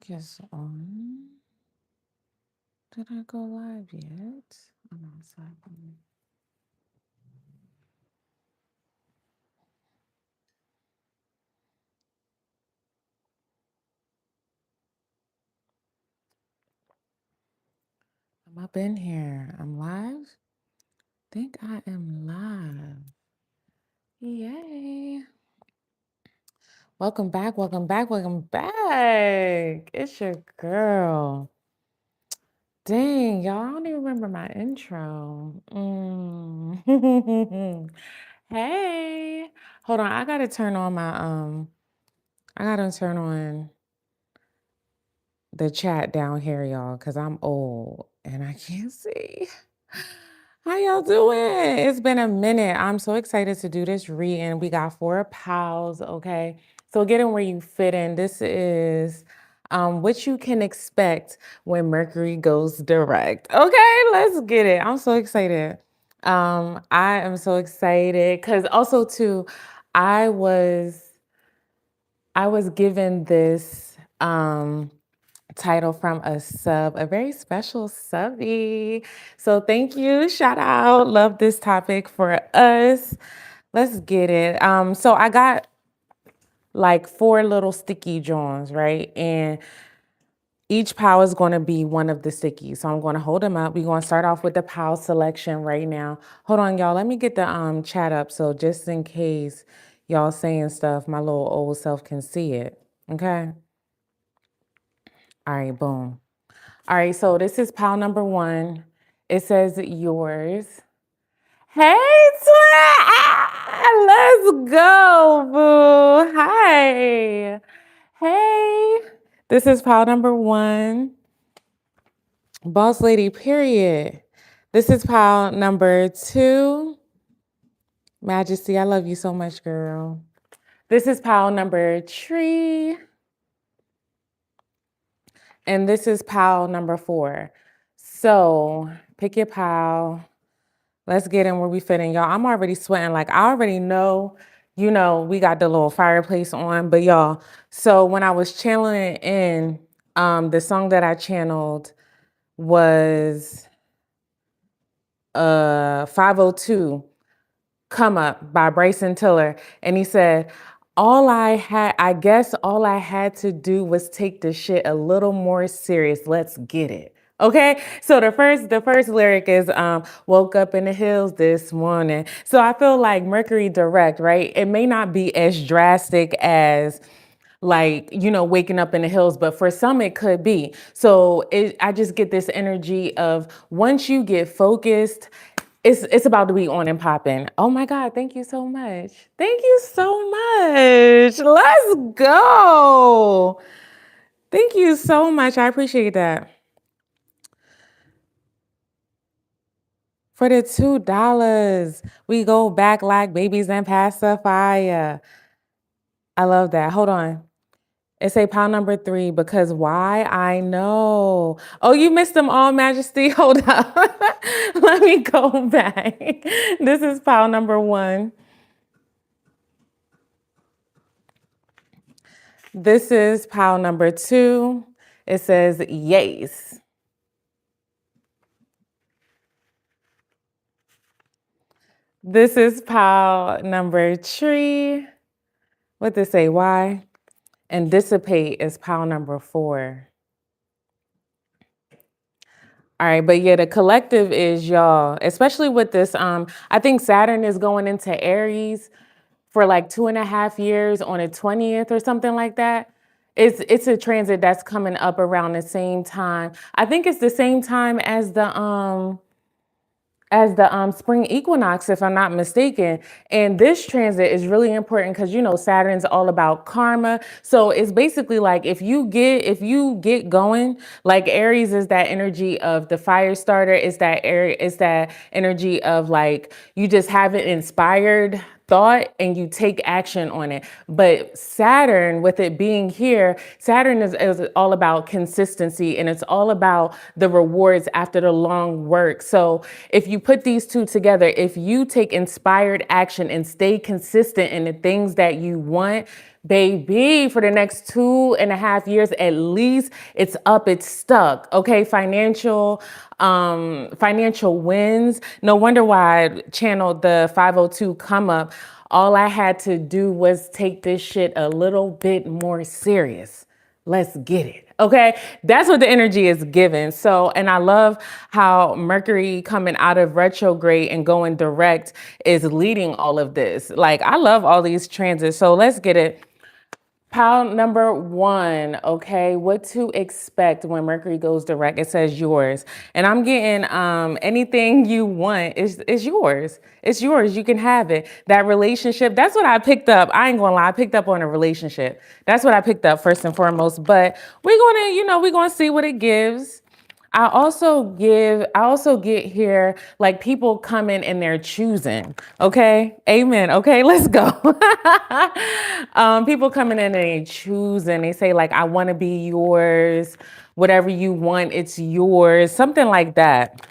Is on. Did I go live yet? Hold on a second. I'm up in here. I'm live. Think I am live. Yay. Welcome back. Welcome back. Welcome back. It's your girl. Dang, y'all, I don't even remember my intro. Hey. Hold on. I gotta turn on the chat down here, y'all, because I'm old and I can't see. How y'all doing? It's been a minute. I'm so excited to do this reading. We got 4 pals, okay? So getting where you fit in. This is what you can expect when Mercury goes direct. Okay, let's get it. I'm so excited. I am so excited because also too, I was given this title from a very special subby. So thank you. Shout out. Love this topic for us. Let's get it. So I got like 4 little sticky joints, right? And each pile is going to be one of the stickies. So I'm going to hold them up. We're going to start off with the pile selection right now. Hold on, y'all. Let me get the chat up. So just in case y'all saying stuff, my little old self can see it. Okay. All right, boom. All right, so this is pile number 1. It says yours. Hey, twin! Let's go, boo. Hi. Hey. This is pile number 1. Boss lady, period. This is pile number 2. Majesty, I love you so much, girl. This is pile number 3. And this is pile number 4. So pick your pile. Let's get in where we fit in, y'all. I'm already sweating. Like, I already know, we got the little fireplace on. But, y'all, so when I was channeling it in, the song that I channeled was 502, Come Up by Bryson Tiller. And he said, I guess all I had to do was take the shit a little more serious. Let's get it. Okay, so the first lyric is woke up in the hills this morning. So I feel like Mercury direct, right? It may not be as drastic as like, waking up in the hills, but for some it could be. So I just get this energy of once you get focused, it's about to be on and popping. Oh my God, thank you so much. Thank you so much. Let's go. Thank you so much. I appreciate that. For the $2, we go back like babies and pacifier. I love that. Hold on. It say pile number 3 because why? I know. Oh, you missed them all, Majesty. Hold up. Let me go back. This is pile number 1. This is pile number 2. It says yes. This is pile number 3. What did it say? Why? And dissipate is pile number 4. All right, but yeah, the collective is y'all, especially with this. I think Saturn is going into Aries for like 2.5 years on the 20th or something like that. It's a transit that's coming up around the same time. I think it's the same time as the spring equinox, if I'm not mistaken. And this transit is really important because Saturn's all about karma. So it's basically like if you get going, like Aries is that energy of the fire starter. It's that energy of like you just haven't inspired thought and you take action on it. But Saturn, with it being here, Saturn is all about consistency, and it's all about the rewards after the long work. So if you put these two together, if you take inspired action and stay consistent in the things that you want, baby, for the next 2.5 years at least, it's up, it's stuck. Okay, financial wins. No wonder why I channeled the 502 come up. All I had to do was take this shit a little bit more serious. Let's get it. Okay. That's what the energy is given. So, and I love how Mercury coming out of retrograde and going direct is leading all of this. Like, I love all these transits. So let's get it. Pile number one, okay, what to expect when Mercury goes direct. It says yours. And I'm getting anything you want is yours. It's yours. You can have it. That relationship, that's what I picked up. I ain't gonna lie, I picked up on a relationship. That's what I picked up first and foremost. But we're gonna see what it gives. I also get here like people coming and they're choosing. Okay. Amen. Okay. Let's go. People coming in and they choosing. They say like, I want to be yours. Whatever you want, it's yours. Something like that.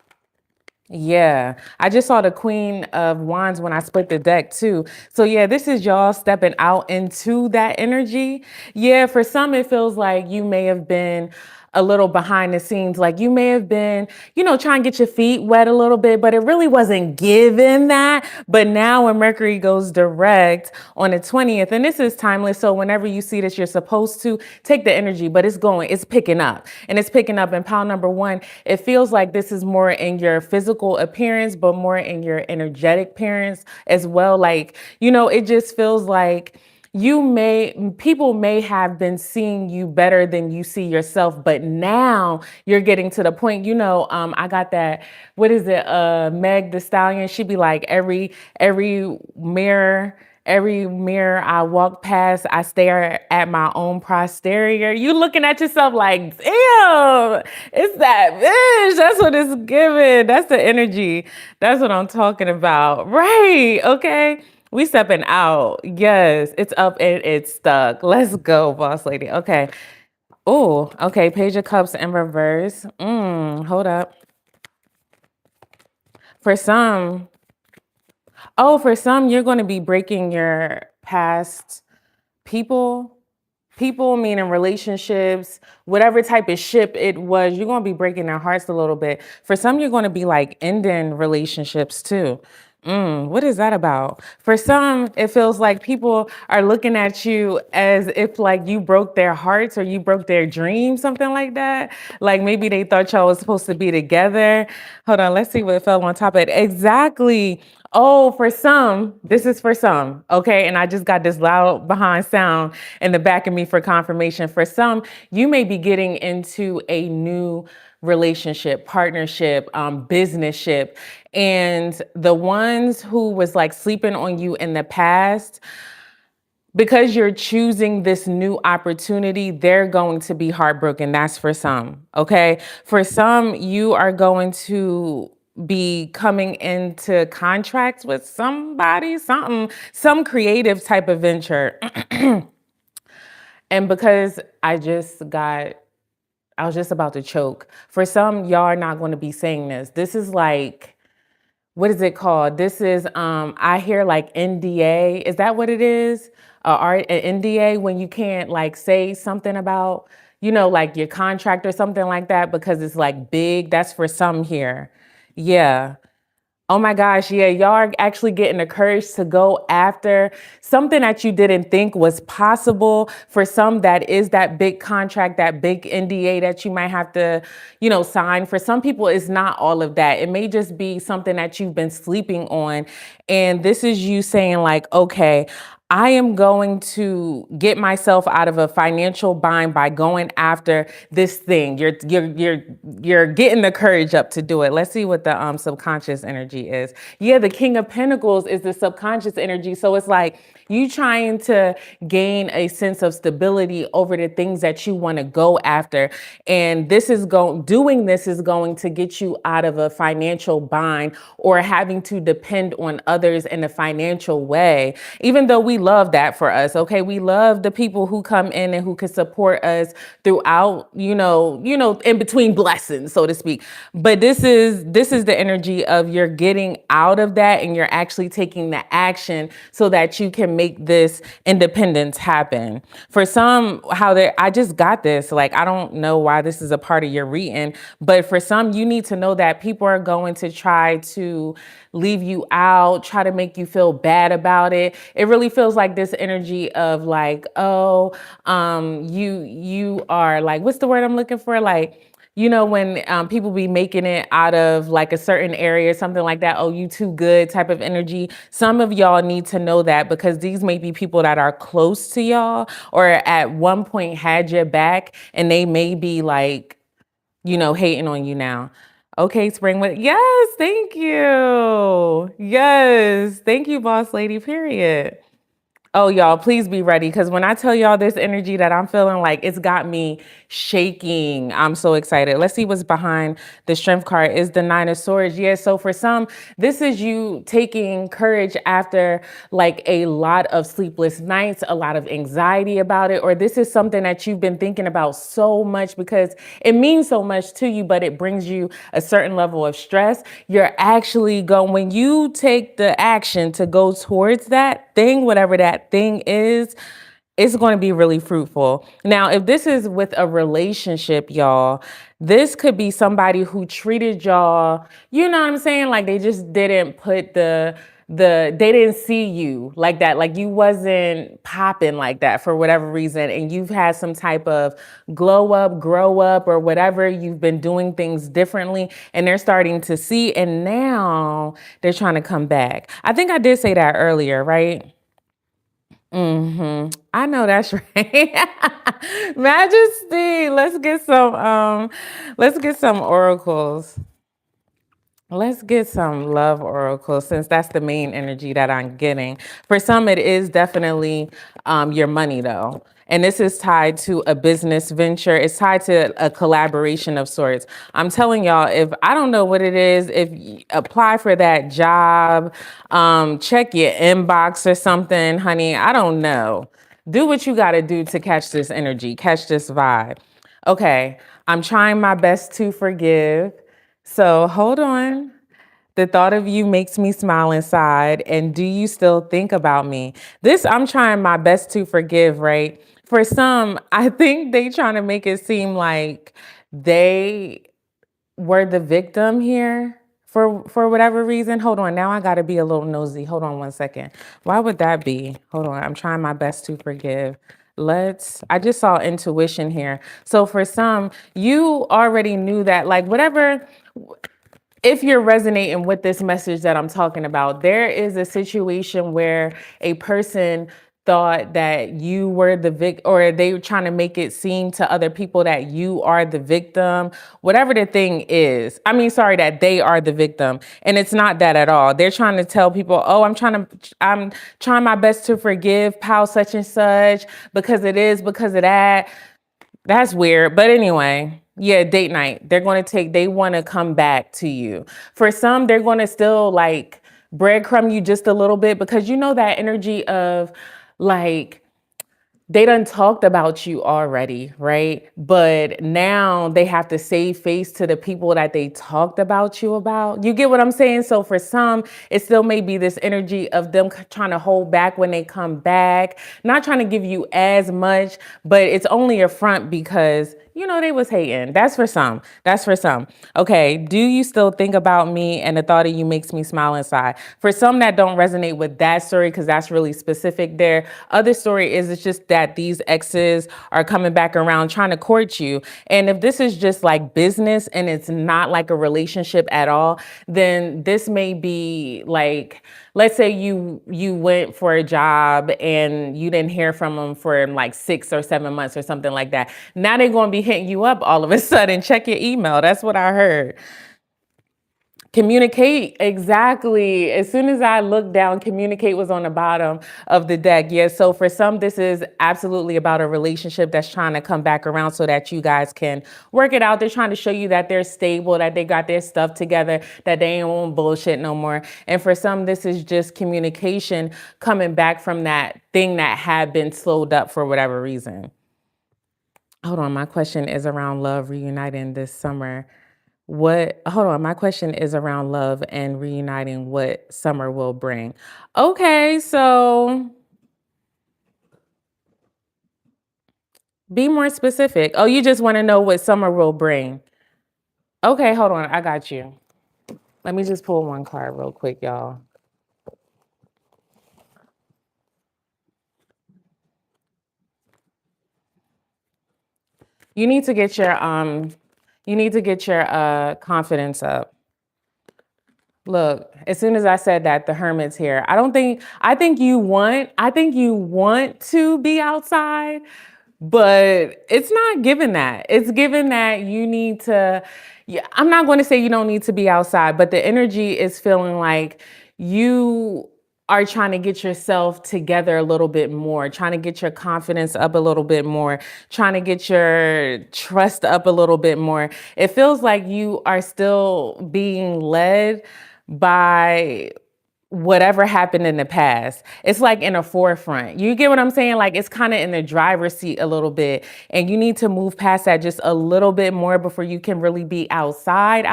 Yeah, I just saw the Queen of Wands when I split the deck too. So yeah, this is y'all stepping out into that energy. Yeah, for some it feels like you may have been a little behind the scenes, like you may have been, trying to get your feet wet a little bit, but it really wasn't given that. But now when Mercury goes direct on the 20th, and this is timeless, so whenever you see this, you're supposed to take the energy, but it's picking up. And it's picking up in pile number one. It feels like this is more in your physical appearance, but more in your energetic appearance as well. Like, it just feels like people may have been seeing you better than you see yourself, but now you're getting to the point, I got that, what is it? Meg the Stallion. She'd be like, every mirror I walk past, I stare at my own posterior. You looking at yourself like, damn, it's that bitch. That's what it's giving. That's the energy. That's what I'm talking about. Right. Okay. We stepping out. Yes, it's up and it's stuck. Let's go, boss lady. Okay. Oh, okay. Page of Cups in reverse. Hold up. For some, you're going to be breaking your past people meaning relationships, whatever type of ship it was, you're going to be breaking their hearts a little bit. For some, you're going to be like ending relationships too. What is that about? For some, it feels like people are looking at you as if like you broke their hearts or you broke their dreams, something like that. Like maybe they thought y'all was supposed to be together. Hold on, let's see what fell on top of it. Exactly. Oh, for some, this is for some. Okay. And I just got this loud behind sound in the back of me for confirmation. For some, you may be getting into a new relationship, partnership, business-ship. And the ones who was like sleeping on you in the past, because you're choosing this new opportunity, they're going to be heartbroken. That's for some. Okay. For some, you are going to be coming into contracts with somebody, some creative type of venture. And because I was just about to choke. For some, y'all are not going to be saying this. This is like, what is it called? This is, I hear like NDA. Is that what it is? An NDA, when you can't like say something about, like your contract or something like that because it's like big. That's for some here. Yeah. Oh my gosh, yeah, y'all are actually getting the courage to go after something that you didn't think was possible. For some, that is that big contract, that big NDA that you might have to, sign. For some people, it's not all of that. It may just be something that you've been sleeping on. And this is you saying like, okay, I am going to get myself out of a financial bind by going after this thing. You're getting the courage up to do it. Let's see what the subconscious energy is. Yeah, the King of Pentacles is the subconscious energy. So it's like You trying to gain a sense of stability over the things that you want to go after. And doing this is going to get you out of a financial bind or having to depend on others in a financial way. Even though we love that for us, okay? We love the people who come in and who can support us throughout, in between blessings, so to speak. But this is the energy of you're getting out of that and you're actually taking the action so that you can make this independence happen. For some, I just got this, like, I don't know why this is a part of your reading, but for some, you need to know that people are going to try to leave you out, try to make you feel bad about it. It really feels like this energy of like, oh, you are like, what's the word I'm looking for? Like, when people be making it out of like a certain area, something like that, oh, you too good type of energy. Some of y'all need to know that because these may be people that are close to y'all or at one point had your back and they may be like, hating on you now. Okay, Spring. Yes, thank you. Yes, thank you, boss lady, period. Oh, y'all, please be ready. Because when I tell y'all this energy that I'm feeling, like, it's got me shaking. I'm so excited. Let's see what's behind the strength card is the Nine of Swords. Yeah. So for some, this is you taking courage after like a lot of sleepless nights, a lot of anxiety about it, or this is something that you've been thinking about so much because it means so much to you, but it brings you a certain level of stress. You're actually when you take the action to go towards that thing, whatever that thing is, it's going to be really fruitful. Now, if this is with a relationship, y'all, this could be somebody who treated y'all, you know what I'm saying? Like they just didn't put they didn't see you like that. Like you wasn't popping like that for whatever reason. And you've had some type of glow up, grow up, or whatever. You've been doing things differently and they're starting to see. And now they're trying to come back. I think I did say that earlier, right? I know that's right. Majesty, let's get some oracles. Let's get some love oracles since that's the main energy that I'm getting. For some, it is definitely your money though. And this is tied to a business venture. It's tied to a collaboration of sorts. I'm telling y'all, if I don't know what it is, if you apply for that job, check your inbox or something, honey. I don't know. Do what you got to do to catch this energy, catch this vibe. Okay, I'm trying my best to forgive. So hold on. The thought of you makes me smile inside. And do you still think about me? I'm trying my best to forgive, right? For some, I think they trying to make it seem like they were the victim here for whatever reason. Hold on. Now I got to be a little nosy. Hold on one second. Why would that be? Hold on. I'm trying my best to forgive. I just saw intuition here. So for some, you already knew that, like, whatever, if you're resonating with this message that I'm talking about, there is a situation where a person thought that you were the victim, or they were trying to make it seem to other people that you are the victim, whatever the thing is. I mean, sorry, that they are the victim. And it's not that at all. They're trying to tell people, oh, I'm trying my best to forgive pal such and such because of that. That's weird. But anyway, yeah, date night. They want to come back to you. For some, they're going to still like breadcrumb you just a little bit because you know that energy of like, they done talked about you already, right? But now they have to save face to the people that they talked about you about. You get what I'm saying? So for some, it still may be this energy of them trying to hold back when they come back, not trying to give you as much, but it's only a front because they was hating. That's for some. That's for some. Okay. Do you still think about me and the thought of you makes me smile inside? For some that don't resonate with that story, because that's really specific there. Other story is it's just that these exes are coming back around trying to court you. And if this is just like business and it's not like a relationship at all, then this may be like, let's say you went for a job and you didn't hear from them for like 6 or 7 months or something like that. Now they're going to be hitting you up all of a sudden. Check your email. That's what I heard. Communicate, exactly. As soon as I looked down, communicate was on the bottom of the deck. Yeah, so for some, this is absolutely about a relationship that's trying to come back around so that you guys can work it out. They're trying to show you that they're stable, that they got their stuff together, that they ain't on bullshit no more. And for some, this is just communication coming back from that thing that had been slowed up for whatever reason. Hold on, my question is around love reuniting this summer. Hold on, my question is around love and reuniting what summer will bring. Okay, so be more specific. Oh, you just want to know what summer will bring. Okay, hold on, I got you. Let me just pull one card real quick, y'all. You need to get your confidence up. Look, as soon as I said that, the hermit's here. I think you want to be outside, but it's not given that. It's given that you need to, yeah, I'm not going to say you don't need to be outside, but the energy is feeling like you are trying to get yourself together a little bit more, trying to get your confidence up a little bit more, trying to get your trust up a little bit more. It feels like you are still being led by whatever happened in the past. It's like in a forefront. You get what I'm saying? Like it's kind of in the driver's seat a little bit. And you need to move past that just a little bit more before you can really be outside.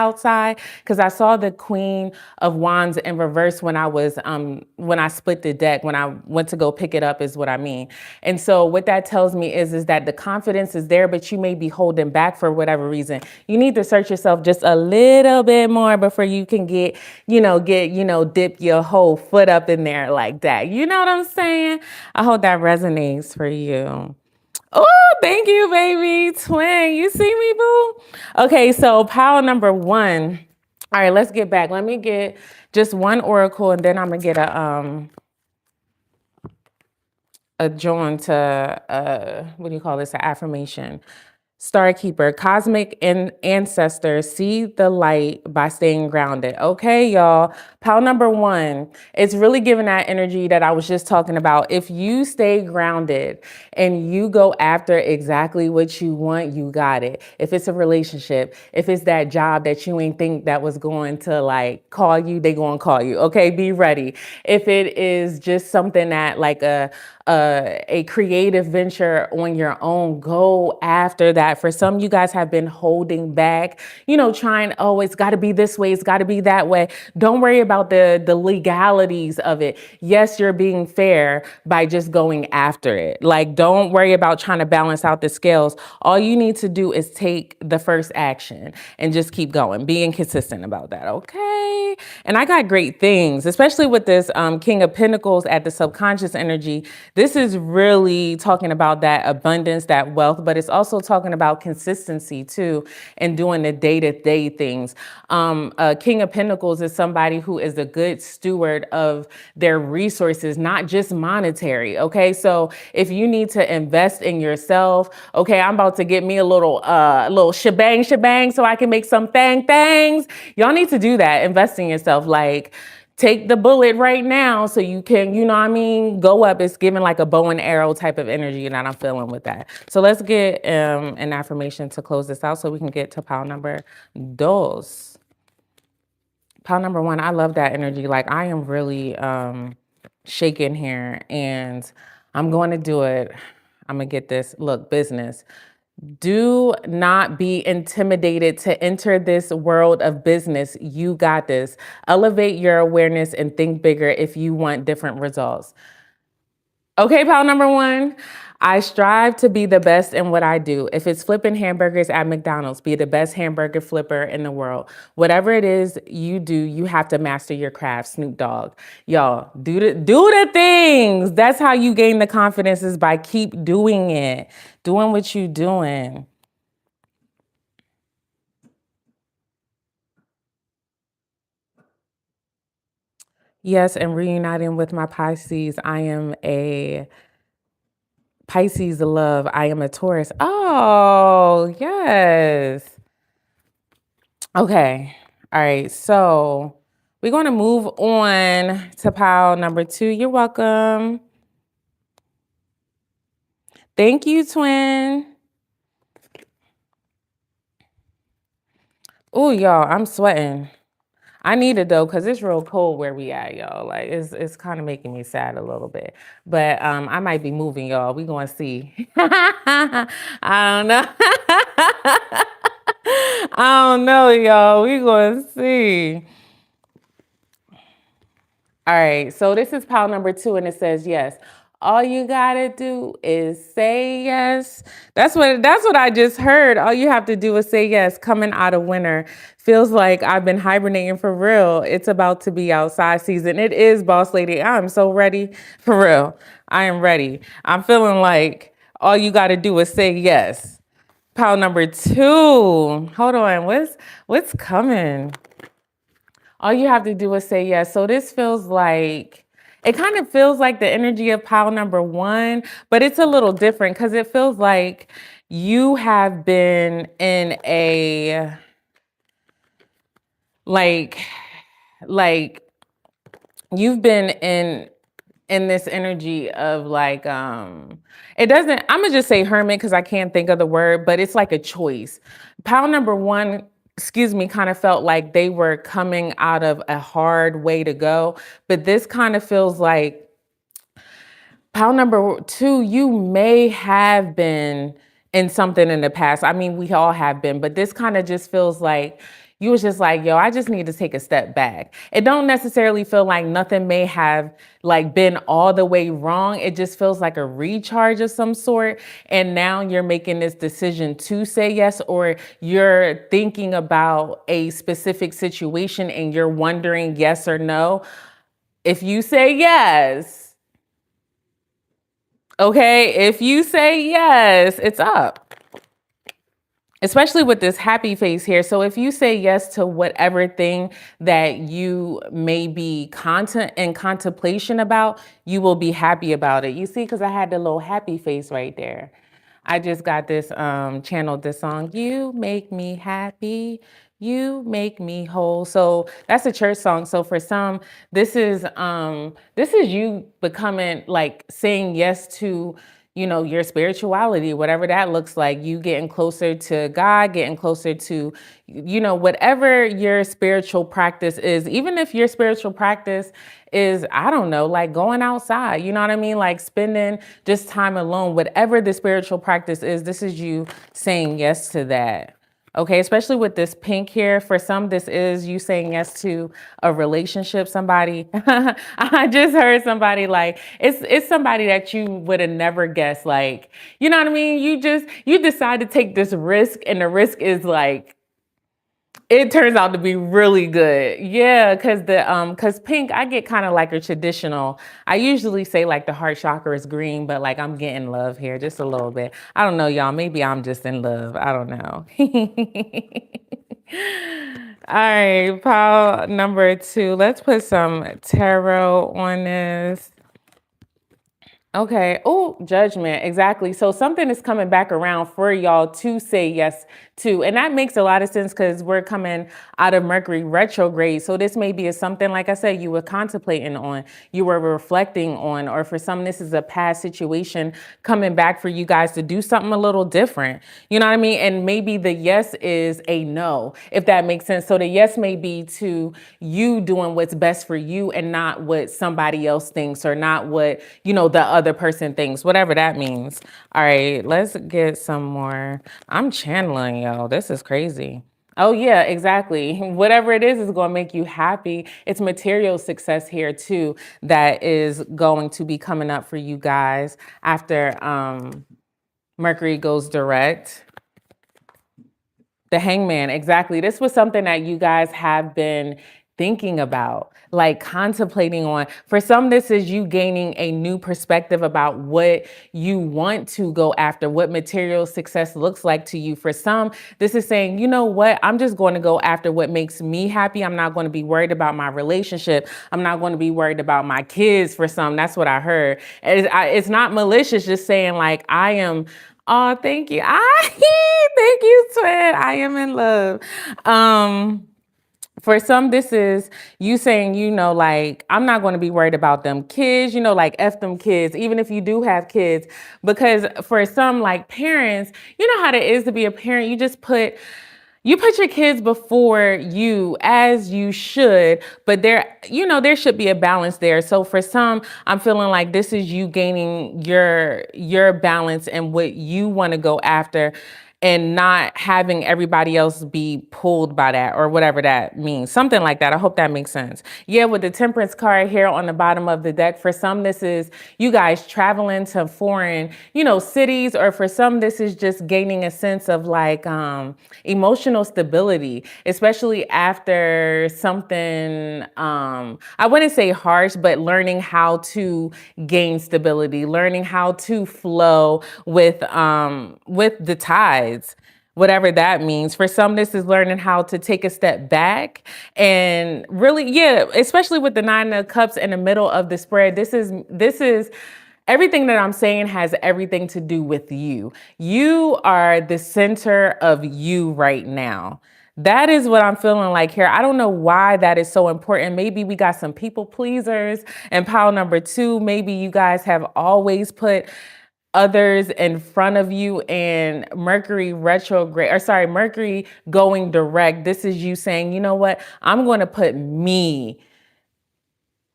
Cause I saw the Queen of Wands in reverse when I split the deck, when I went to go pick it up is what I mean. And so what that tells me is that the confidence is there, but you may be holding back for whatever reason. You need to search yourself just a little bit more before you can dip your whole foot up in there like that. You know what I'm saying? I hope that resonates for you. Oh, thank you, baby. Twin, you see me, boo? Okay, so pile number one. All right, let's get back. Let me get just one oracle and then I'm gonna get a join to what do you call this? An affirmation. Star Keeper, cosmic ancestors, see the light by staying grounded. Okay, y'all. Pile number one, it's really giving that energy that I was just talking about. If you stay grounded and you go after exactly what you want, you got it. If it's a relationship, if it's that job that you ain't think that was going to like call you, they going to call you. Okay, be ready. If it is just something that like a creative venture on your own, go after that. For some, you guys have been holding back, trying, oh, it's got to be this way, it's got to be that way. Don't worry about the legalities of it. Yes, you're being fair by just going after it. Like, don't worry about trying to balance out the scales. All you need to do is take the first action and just keep going, being consistent about that. Okay. And I got great things, especially with this King of Pentacles at the subconscious energy. This is really talking about that abundance, that wealth, but it's also talking about consistency too, and doing the day-to-day things. King of Pentacles is somebody who is a good steward of their resources, not just monetary. Okay, so if you need to invest in yourself, okay, I'm about to get me a little shebang, so I can make some things. Y'all need to do that. Invest in yourself. Like, take the bullet right now so you can, go up. It's giving like a bow and arrow type of energy that I'm feeling with that. So let's get an affirmation to close this out so we can get to pile number dos. Pile number one, I love that energy. Like I am really shaking here and I'm going to do it. I'm going to get this. Look, business. Do not be intimidated to enter this world of business. You got this. Elevate your awareness and think bigger if you want different results. Okay, pile number one. I strive to be the best in what I do. If it's flipping hamburgers at McDonald's, be the best hamburger flipper in the world. Whatever it is you do, you have to master your craft. Snoop Dogg. Y'all, do the things. That's how you gain the confidence, is by keep doing it. Doing what you doing. Yes, and reuniting with my Pisces. I am a Pisces love. I am a Taurus. Oh, yes. Okay. All right, so we're going to move on to pile number 2. You're welcome. Thank you, twin. Oh, y'all, I'm sweating. I need it though, because it's real cold where we at, y'all. Like it's kind of making me sad a little bit. But I might be moving, y'all. We gonna see. I don't know. I don't know, y'all. We gonna see. All right, so this is pile number 2, and it says yes. All you gotta do is say yes. That's what I just heard. All you have to do is say yes. Coming out of winter. Feels like I've been hibernating for real. It's about to be outside season. It is, boss lady. I'm so ready. For real. I am ready. I'm feeling like all you gotta do is say yes. Pile number 2. Hold on. What's coming? All you have to do is say yes. So this feels like, it kind of feels like the energy of pile number 1, but it's a little different because it feels like you have been in a, like, like you've been in this energy of like it doesn't, I'm gonna just say hermit because I can't think of the word, but it's like a choice. Pile number 1, excuse me, kind of felt like they were coming out of a hard way to go, but this kind of feels like pile number 2, you may have been in something in the past. I mean, we all have been, but this kind of just feels like you was just like, yo, I just need to take a step back. It don't necessarily feel like nothing may have like been all the way wrong. It just feels like a recharge of some sort. And now you're making this decision to say yes, or you're thinking about a specific situation and you're wondering yes or no. If you say yes, okay, if you say yes, it's up. Especially with this happy face here. So if you say yes to whatever thing that you may be in contemplation about, you will be happy about it. You see, because I had the little happy face right there. I just got this channeled this song, You Make Me Happy, You Make Me Whole. So that's a church song. So for some, this is you becoming like saying yes to, you know, your spirituality, whatever that looks like, you getting closer to God, getting closer to, you know, whatever your spiritual practice is, even if your spiritual practice is, I don't know, like going outside, you know what I mean? Like spending just time alone, whatever the spiritual practice is, this is you saying yes to that. Okay, especially with this pink here. For some, this is you saying yes to a relationship. Somebody, I just heard somebody like, it's somebody that you would have never guessed. Like, you know what I mean? You decide to take this risk, and the risk is like, it turns out to be really good. Yeah, cause pink, I get kind of like a traditional. I usually say like the heart chakra is green, but like I'm getting love here just a little bit. I don't know, y'all. Maybe I'm just in love. I don't know. All right, pile number 2. Let's put some tarot on this. Okay. Oh, judgment. Exactly. So something is coming back around for y'all to say yes to. And that makes a lot of sense because we're coming out of Mercury retrograde. So this may be something, like I said, you were contemplating on, you were reflecting on, or for some, this is a past situation coming back for you guys to do something a little different. You know what I mean? And maybe the yes is a no, if that makes sense. So the yes may be to you doing what's best for you and not what somebody else thinks, or not what, you know, the other person thinks, whatever that means. All right, let's get some more. I'm channeling, y'all. This is crazy. Oh yeah, exactly. Whatever it is going to make you happy. It's material success here too that is going to be coming up for you guys after Mercury goes direct. The Hangman, exactly. This was something that you guys have been thinking about, like contemplating on. For some, this is you gaining a new perspective about what you want to go after, what material success looks like to you. For some, this is saying, you know what, I'm just going to go after what makes me happy. I'm not going to be worried about my relationship. I'm not going to be worried about my kids. For some, that's what I heard. It's not malicious, just saying like, I am. Oh, thank you. Thank you, twin. I am in love. For some, this is you saying, like, I'm not going to be worried about them kids, like F them kids, even if you do have kids. Because for some, like parents, you know how it is to be a parent. You put your kids before you, as you should, but there should be a balance there. So for some, I'm feeling like this is you gaining your balance and what you want to go after, and not having everybody else be pulled by that, or whatever that means. Something like that. I hope that makes sense. Yeah, with the temperance card here on the bottom of the deck, for some, this is you guys traveling to foreign, cities, or for some, this is just gaining a sense of like emotional stability, especially after something, I wouldn't say harsh, but learning how to gain stability, learning how to flow with the tides, whatever that means. For some, this is learning how to take a step back and really, yeah, especially with the Nine of Cups in the middle of the spread. This is everything that I'm saying has everything to do with you. You are the center of you right now. That is what I'm feeling like here. I don't know why that is so important. Maybe we got some people pleasers and pile number two. Maybe you guys have always put others in front of you, and Mercury retrograde, or sorry, Mercury going direct. This is you saying, you know what? I'm going to put me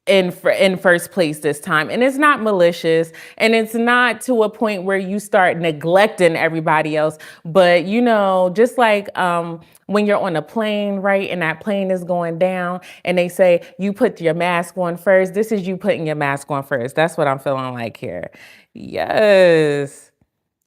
in first place this time. And it's not malicious, and it's not to a point where you start neglecting everybody else. But just like when you're on a plane, right, and that plane is going down and they say you put your mask on first, this is you putting your mask on first. That's what I'm feeling like here. Yes.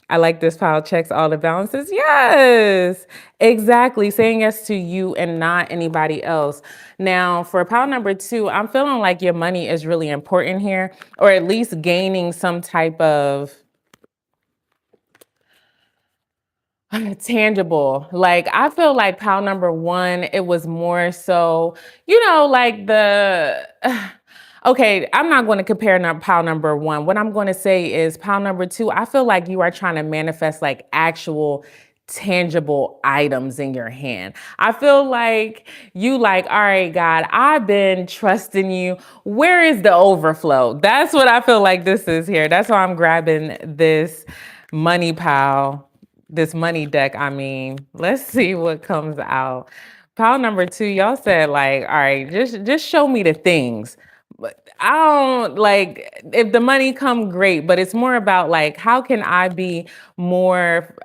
I like this pile checks all the balances. Yes, exactly. Saying yes to you and not anybody else. Now, for pile number two, I'm feeling like your money is really important here, or at least gaining some type of tangible. Like, I feel like pile number one, it was more so, like the. Okay, I'm not going to compare pile number one. What I'm going to say is pile number two, I feel like you are trying to manifest like actual tangible items in your hand. I feel like you like, all right, God, I've been trusting you. Where is the overflow? That's what I feel like this is here. That's why I'm grabbing this money pile, this money deck. I mean, let's see what comes out. Pile number two, y'all said like, all right, just show me the things. But I don't like if the money come great, but it's more about like how can I be more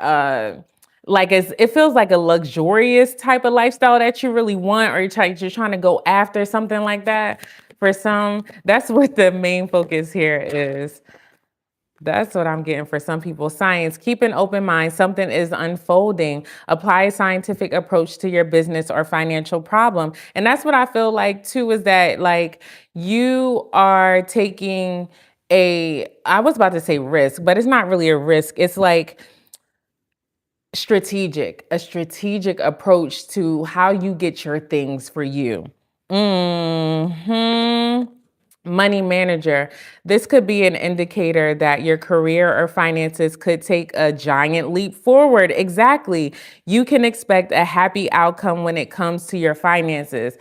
like it feels like a luxurious type of lifestyle that you really want, or you're trying to go after something like that. For some, that's what the main focus here is. That's what I'm getting for some people. Science, keep an open mind. Something is unfolding. Apply a scientific approach to your business or financial problem. And that's what I feel like too, is that like you are taking I was about to say risk, but it's not really a risk. It's like a strategic approach to how you get your things for you. Money manager. This could be an indicator that your career or finances could take a giant leap forward. Exactly. You can expect a happy outcome when it comes to your finances.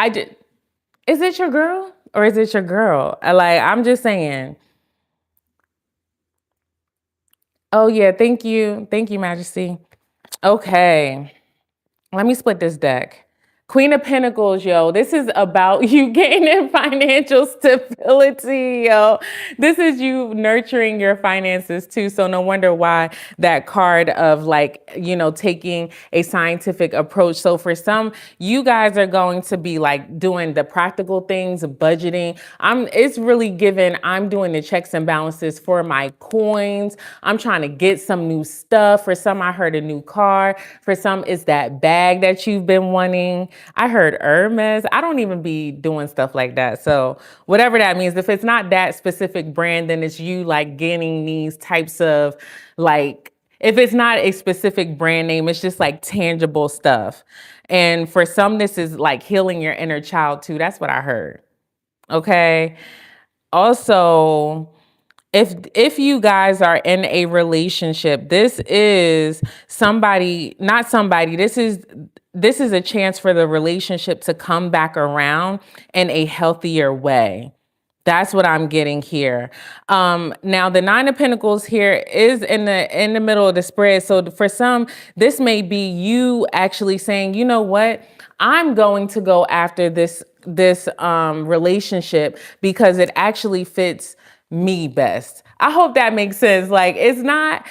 Is it your girl or is it your girl? Like, I'm just saying. Oh yeah, thank you. Thank you, Majesty. Okay. Let me split this deck. Queen of Pentacles, yo. This is about you gaining financial stability, yo. This is you nurturing your finances too. So no wonder why that card of like, taking a scientific approach. So for some, you guys are going to be like doing the practical things, budgeting. It's really given, I'm doing the checks and balances for my coins. I'm trying to get some new stuff. For some, I heard a new car. For some, it's that bag that you've been wanting. I heard Hermes. I don't even be doing stuff like that. So whatever that means, if it's not that specific brand, then it's you like getting these types of like, if it's not a specific brand name, it's just like tangible stuff. And for some, this is like healing your inner child too. That's what I heard. Okay. Also, if you guys are in a relationship, this is somebody, not somebody, this is this is a chance for the relationship to come back around in a healthier way. That's what I'm getting here. Now the Nine of Pentacles here is in the middle of the spread. So for some, this may be you actually saying, you know what, I'm going to go after this relationship because it actually fits me best. I hope that makes sense. Like it's not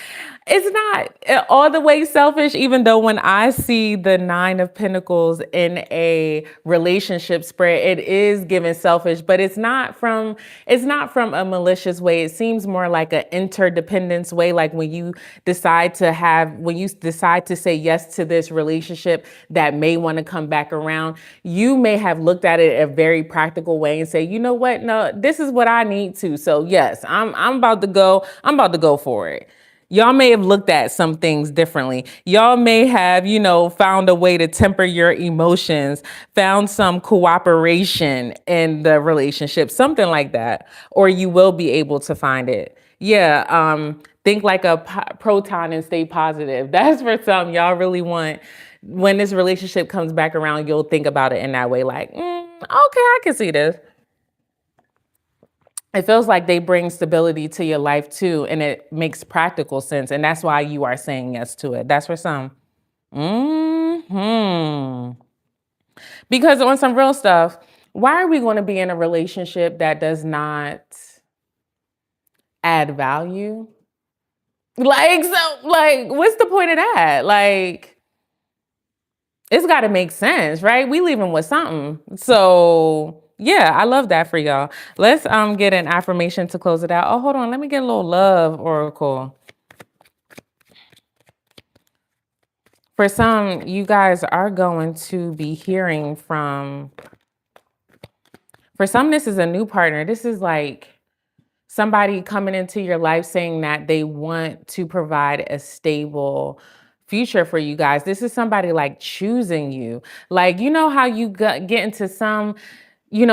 all the way selfish, even though when I see the Nine of Pentacles in a relationship spread, it is given selfish, but it's not from a malicious way. It seems more like an interdependence way. Like when you decide to say yes to this relationship that may want to come back around, you may have looked at it a very practical way and say, you know what? No, this is what I need to. So yes, I'm about to go. I'm about to go for it. Y'all may have looked at some things differently. Y'all may have, found a way to temper your emotions, found some cooperation in the relationship, something like that, or you will be able to find it. Yeah, think like a proton and stay positive. That's for some. Y'all really want, when this relationship comes back around, you'll think about it in that way, like, okay, I can see this. It feels like they bring stability to your life too, and it makes practical sense. And that's why you are saying yes to it. That's for some. Because on some real stuff, why are we going to be in a relationship that does not add value? Like, what's the point of that? Like, it's got to make sense, right? We leaving with something. So yeah, I love that for y'all. Let's get an affirmation to close it out. Oh, hold on. Let me get a little love oracle. For some, you guys are going to be hearing from, for some, this is a new partner. This is like somebody coming into your life saying that they want to provide a stable future for you guys. This is somebody like choosing you. Like, you know how you get into some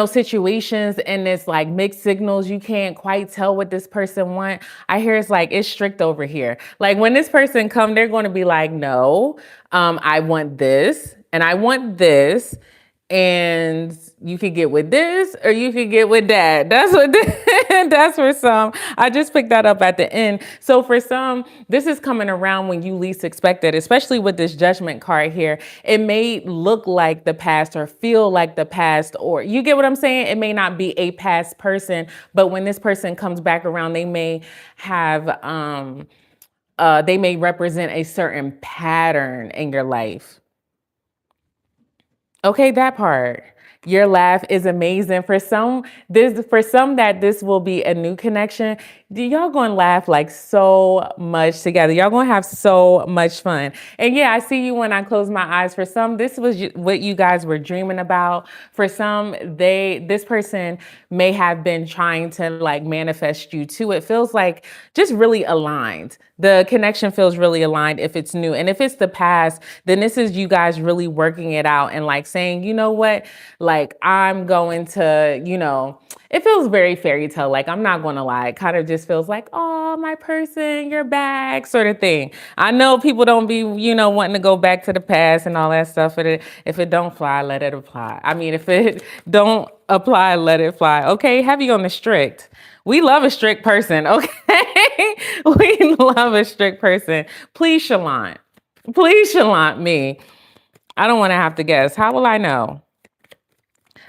situations and it's like mixed signals. You can't quite tell what this person want. I hear it's like, it's strict over here. Like when this person come, they're going to be like, no, I want this and I want this. And you could get with this or you could get with that. That's what that's for some. I just picked that up at the end. So for some, this is coming around when you least expect it, especially with this judgment card here. It may look like the past or feel like the past, or you get what I'm saying? It may not be a past person, but when this person comes back around, they may have they may represent a certain pattern in your life. Okay, that part. Your laugh is amazing. For some that this will be a new connection. Y'all gonna laugh like so much together. Y'all gonna have so much fun. And yeah, I see you when I close my eyes. For some, this was what you guys were dreaming about. For some, this person may have been trying to like manifest you too. It feels like just really aligned. The connection feels really aligned if it's new. And if it's the past, then this is you guys really working it out and like saying, you know what, like I'm going to, it feels very fairy tale. Like I'm not going to lie. It kind of just feels like, oh, my person, you're back sort of thing. I know people don't be, wanting to go back to the past and all that stuff. But if it don't fly, let it apply. I mean, if it don't apply, let it fly. Okay, heavy on the strict. We love a strict person, okay? We love a strict person. Please, Shallant. Please, Shallant me. I don't want to have to guess. How will I know?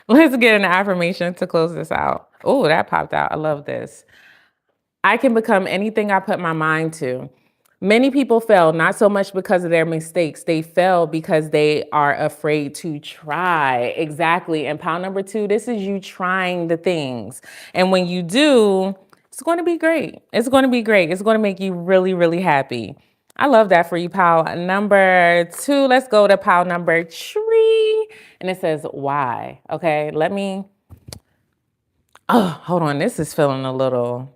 Let's get an affirmation to close this out. Oh, that popped out. I love this. I can become anything I put my mind to. Many people fail, not so much because of their mistakes. They fail because they are afraid to try. Exactly. And pile number 2, this is you trying the things. And when you do, it's going to be great. It's going to be great. It's going to make you really, really happy. I love that for you, pile number 2. Let's go to pile number 3. And it says, why? Okay, hold on. This is feeling a little...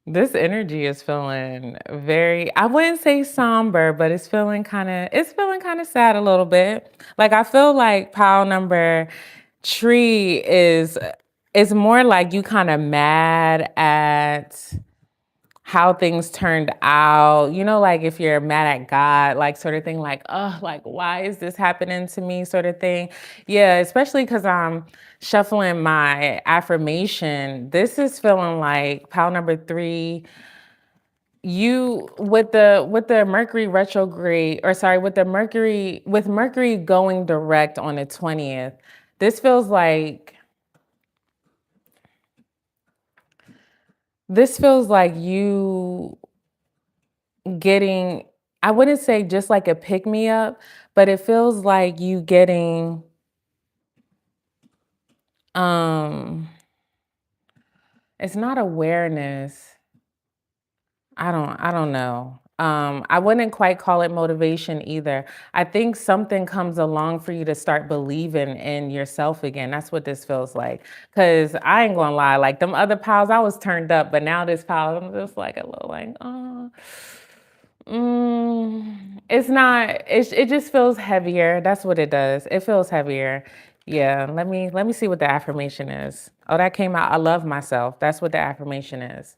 This energy is feeling very, I wouldn't say somber, but it's feeling kind of sad a little bit. Like I feel like pile number 3 is more like you kind of mad at how things turned out, like if you're mad at God, like sort of thing, like, oh, like, why is this happening to me, sort of thing. Yeah, especially because I'm shuffling my affirmation. This is feeling like pile number 3. You with the Mercury retrograde, or sorry, with Mercury going direct on the 20th, this feels like you getting, I wouldn't say just like a pick me up, but it feels like you getting um it's not awareness. I don't know. I wouldn't quite call it motivation either. I think something comes along for you to start believing in yourself again. That's what this feels like. Cause I ain't gonna lie, like them other piles, I was turned up, but now this pile, I'm just like a little like, oh. It's not. It just feels heavier. That's what it does. It feels heavier. Yeah. Let me see what the affirmation is. Oh, that came out. I love myself. That's what the affirmation is.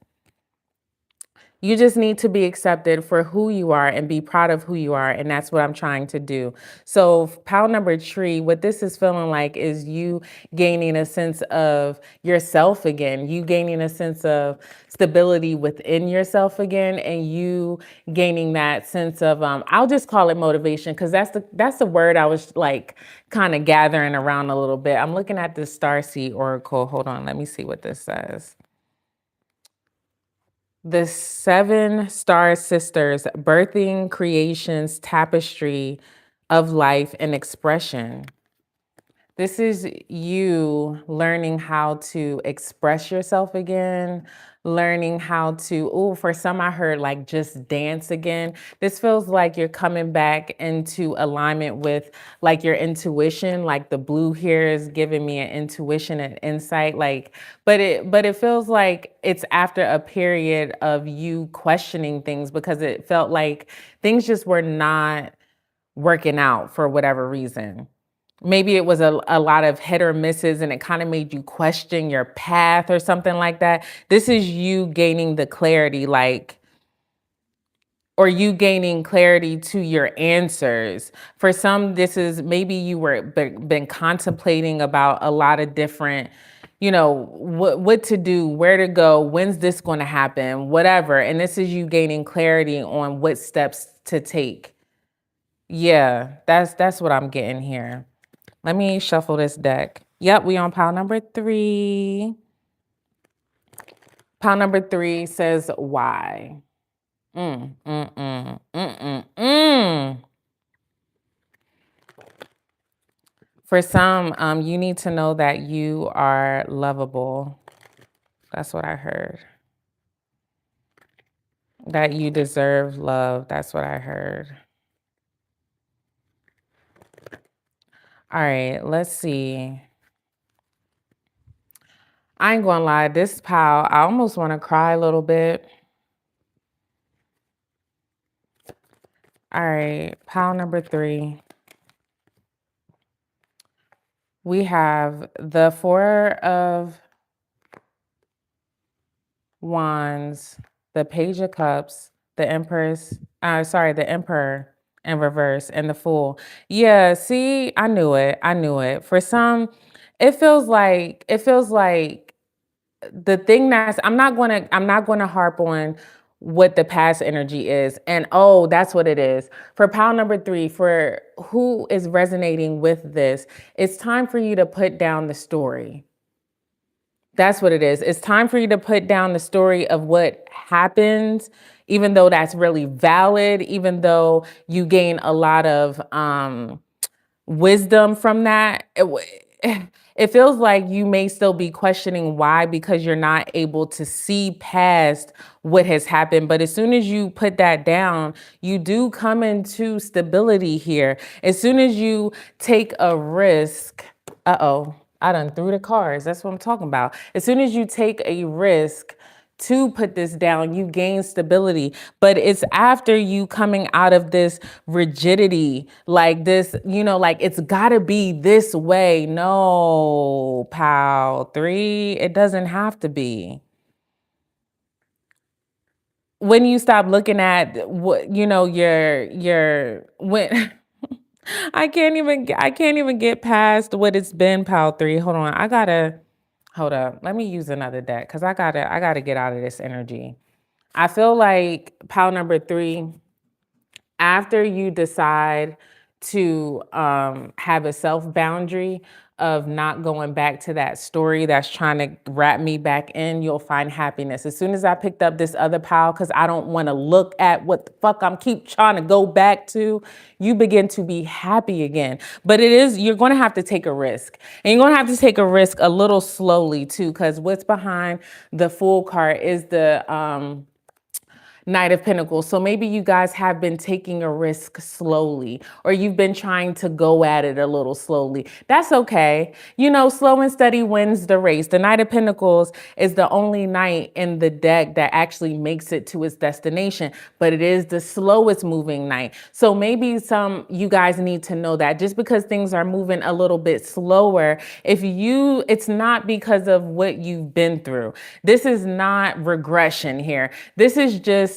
You just need to be accepted for who you are and be proud of who you are. And that's what I'm trying to do. So, pile number 3, what this is feeling like is you gaining a sense of yourself again, you gaining a sense of stability within yourself again, and you gaining that sense of, I'll just call it motivation because that's the word I was like kind of gathering around a little bit. I'm looking at the Starseed Oracle. Hold on, let me see what this says. The 7 star sisters, birthing creations tapestry of life and expression. This is you learning how to express yourself again, learning how to, oh, for some I heard like just dance again. This feels like you're coming back into alignment with like your intuition, like the blue here is giving me an intuition and insight, like, but it feels like it's after a period of you questioning things because it felt like things just were not working out for whatever reason. Maybe it was a lot of hit or misses and it kind of made you question your path or something like that. This is you gaining the clarity, like, or you gaining clarity to your answers. For some, this is maybe you were been contemplating about a lot of different, what to do, where to go, when's this going to happen, whatever. And this is you gaining clarity on what steps to take. Yeah, that's what I'm getting here. Let me shuffle this deck. Yep, we on pile number 3. Pile number 3 says why. Mm, mm, mm, mm, mm, mm. For some, you need to know that you are lovable. That's what I heard. That you deserve love. That's what I heard. All right, let's see. I ain't gonna lie, this pile, I almost want to cry a little bit. All right, pile number 3. We have the 4 of Wands, the Page of Cups, the the Emperor in reverse, and the Fool. Yeah, see, I knew it. I knew it. For some, it feels like the thing that's I'm not gonna harp on what the past energy is. And oh, that's what it is. For pile number 3, for who is resonating with this, it's time for you to put down the story. That's what it is. It's time for you to put down the story of what happened, even though that's really valid, even though you gain a lot of wisdom from that. It feels like you may still be questioning why because you're not able to see past what has happened. But as soon as you put that down, you do come into stability here. As soon as you take a risk, I done threw the cards. That's what I'm talking about. As soon as you take a risk to put this down, you gain stability. But it's after you coming out of this rigidity, like this, like it's gotta be this way. No, pal 3, it doesn't have to be. when you stop looking at what, your when I can't even get past what it's been, pile 3. Hold on. Hold up. Let me use another deck because I gotta get out of this energy. I feel like pile number 3, after you decide to have a self boundary of not going back to that story that's trying to wrap me back in, you'll find happiness. As soon as I picked up this other pile, because I don't want to look at what the fuck I'm keep trying to go back to, you begin to be happy again. But you're going to have to take a risk. And you're going to have to take a risk a little slowly too, because what's behind the Fool card is the Knight of Pentacles. So maybe you guys have been taking a risk slowly, or you've been trying to go at it a little slowly. That's okay. Slow and steady wins the race. The Knight of Pentacles is the only knight in the deck that actually makes it to its destination, but it is the slowest moving knight. So maybe you guys need to know that just because things are moving a little bit slower, it's not because of what you've been through. This is not regression here. This is just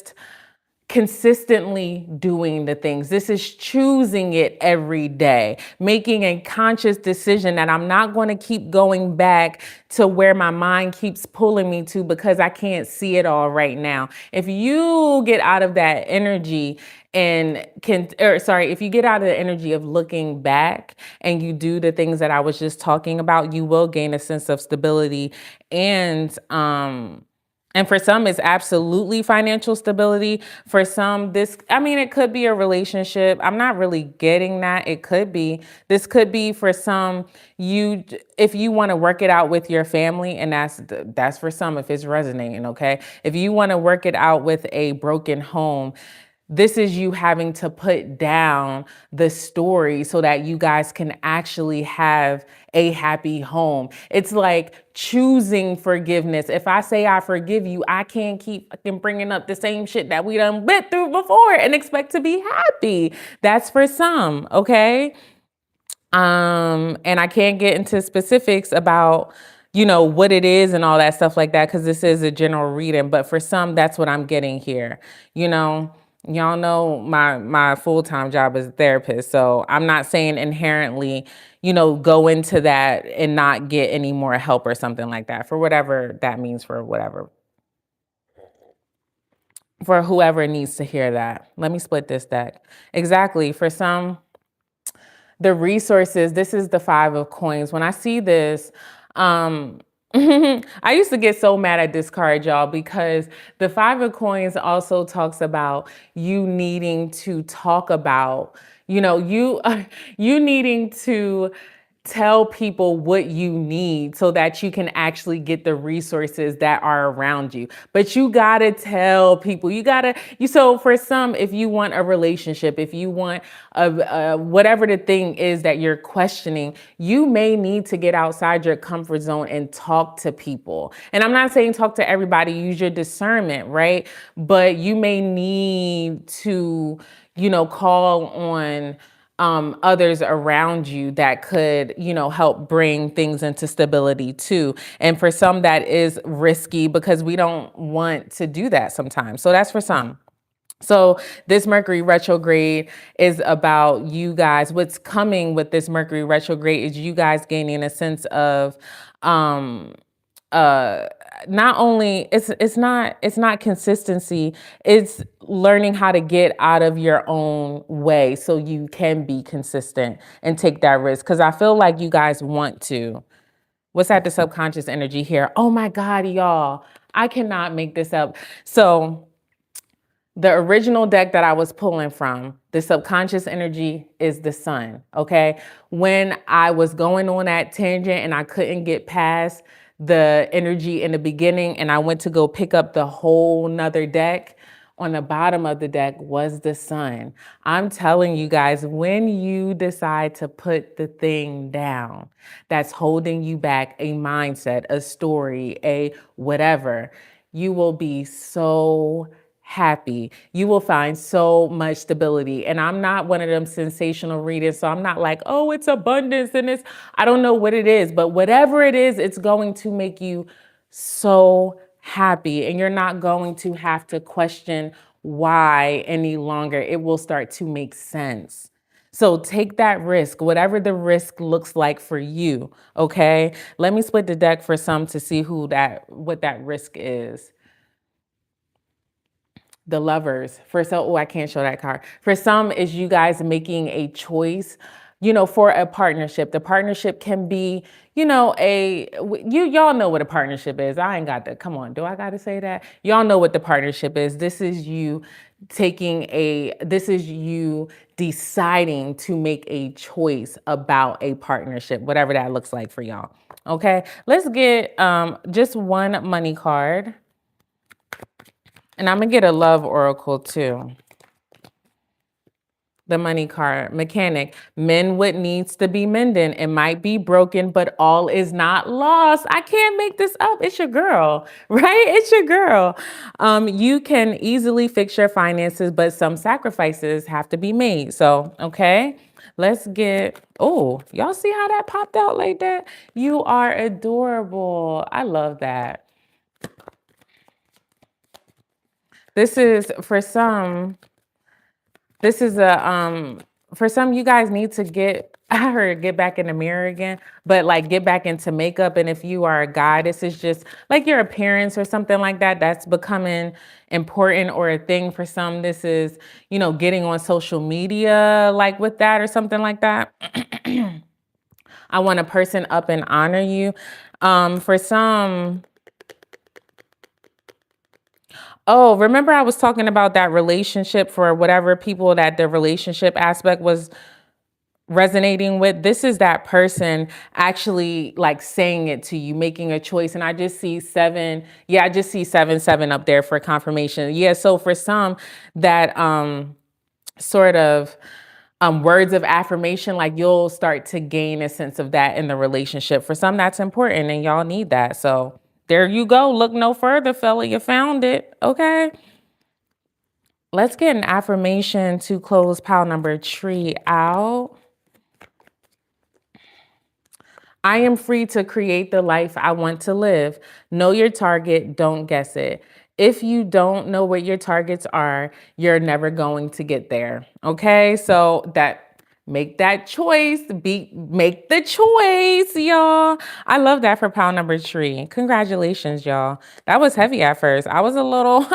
consistently doing the things. This is choosing it every day, making a conscious decision that I'm not going to keep going back to where my mind keeps pulling me to because I can't see it all right now. If you get out of that energy if you get out of the energy of looking back and you do the things that I was just talking about, you will gain a sense of stability and for some, it's absolutely financial stability. For some, it could be a relationship. I'm not really getting that. It could be. This could be for some, if you want to work it out with your family, and that's for some if it's resonating, okay? If you want to work it out with a broken home, this is you having to put down the story so that you guys can actually have a happy home. It's like choosing forgiveness. If I say I forgive you, I can't keep fucking bringing up the same shit that we done been through before and expect to be happy. That's for some, okay? And I can't get into specifics about what it is and all that stuff like that because this is a general reading, but for some, that's what I'm getting here. Y'all know my full-time job as a therapist, so I'm not saying inherently, go into that and not get any more help or something like that, for whatever that means, for whoever needs to hear that. Let me split this deck. Exactly. For some, the resources, this is the 5 of coins. When I see this, I used to get so mad at this card, y'all, because the 5 of coins also talks about you needing to talk about, you needing to tell people what you need so that you can actually get the resources that are around you. But you gotta tell people, so for some, if you want a relationship, if you want whatever the thing is that you're questioning, you may need to get outside your comfort zone and talk to people. And I'm not saying talk to everybody, use your discernment, right? But you may need to, call on others around you that could, help bring things into stability too. And for some, that is risky because we don't want to do that sometimes. So that's for some. So this Mercury retrograde is about you guys. What's coming with this Mercury retrograde is you guys gaining a sense of, not only it's not consistency, it's learning how to get out of your own way so you can be consistent and take that risk, because I feel like you guys want to. What's that, the subconscious energy here? Oh my God, y'all, I cannot make this up. So the original deck that I was pulling from, the subconscious energy is the sun, okay? When I was going on that tangent and I couldn't get past the energy in the beginning and I went to go pick up the whole nother deck, on the bottom of the deck was the sun. I'm telling you guys, when you decide to put the thing down that's holding you back, a mindset, a story, a whatever, you will be so happy. You will find so much stability. And I'm not one of them sensational readers, so I'm not like, oh, it's abundance and I don't know what it is, but whatever it is, it's going to make you so happy, and you're not going to have to question why any longer. It will start to make sense. So take that risk, whatever the risk looks like for you. Okay. Let me split the deck for some to see what that risk is. The lovers. For some, oh, I can't show that card. For some, is you guys making a choice, for a partnership. The partnership can be, y'all know what a partnership is. I ain't got to, come on, do I got to say that? Y'all know what the partnership is. This is you deciding to make a choice about a partnership, whatever that looks like for y'all. Okay, let's get just one money card. And I'm going to get a love oracle too. The money card, mechanic. Mend what needs to be mending. It might be broken, but all is not lost. I can't make this up. It's your girl, right? It's your girl. You can easily fix your finances, but some sacrifices have to be made. So, okay, let's get, oh, y'all see how that popped out like that? You are adorable. I love that. This is for some. This is for some, you guys need to get back in the mirror again, but like get back into makeup. And if you are a guy, this is just like your appearance or something like that. That's becoming important or a thing for some. This is, getting on social media, like with that or something like that. I want a person up and honor you. For some, oh, remember I was talking about that relationship for whatever people that the relationship aspect was resonating with. This is that person actually like saying it to you, making a choice. And I just see 7. Yeah, I just see 7 up there for confirmation. Yeah, so for some that sort of words of affirmation, like you'll start to gain a sense of that in the relationship. For some, that's important and y'all need that. So there you go. Look no further, fella. You found it. Okay. Let's get an affirmation to close pile number 3 out. I am free to create the life I want to live. Know your target, don't guess it. If you don't know what your targets are, you're never going to get there. Okay? So make that choice. Make the choice, y'all. I love that for pile number 3. Congratulations, y'all. That was heavy at first. I was a little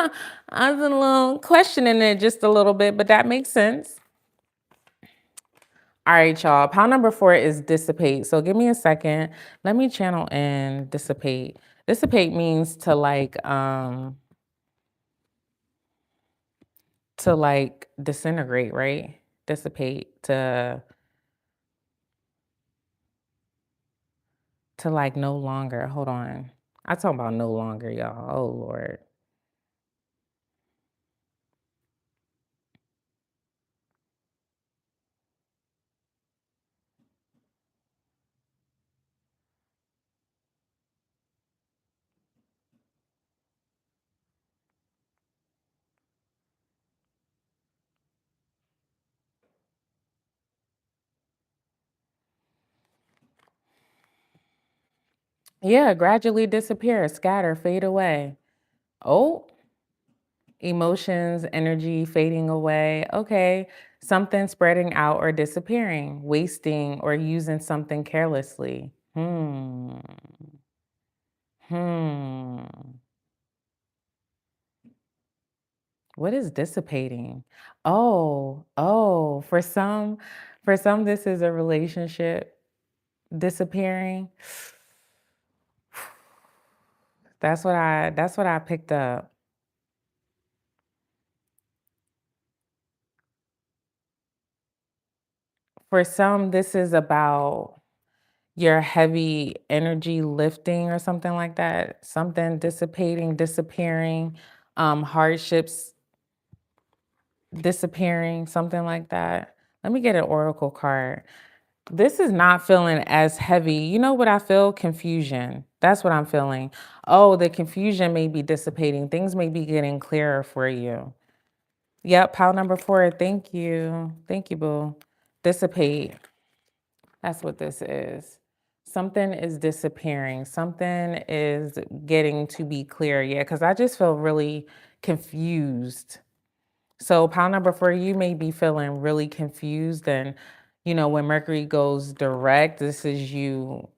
questioning it just a little bit, but that makes sense. All right, y'all. Pile number 4 is dissipate. So give me a second. Let me channel in dissipate. Dissipate means to like disintegrate, right? Dissipate to like no longer. Hold on. I talk about no longer, y'all. Oh Lord. Yeah, gradually disappear, scatter, fade away. Oh, emotions, energy fading away. Okay. Something spreading out or disappearing, wasting or using something carelessly. Hmm. What is dissipating? For some, this is a relationship disappearing. That's what I picked up. For some, this is about your heavy energy lifting or something like that. Something dissipating, disappearing, hardships disappearing, something like that. Let me get an oracle card. This is not feeling as heavy. You know what I feel? Confusion. That's what I'm feeling. Oh, the confusion may be dissipating. Things may be getting clearer for you. Yep, pile number 4. Thank you. Thank you, boo. Dissipate. That's what this is. Something is disappearing. Something is getting to be clear. Yeah, because I just feel really confused. So, pile number four, you may be feeling really confused. And, when Mercury goes direct, this is you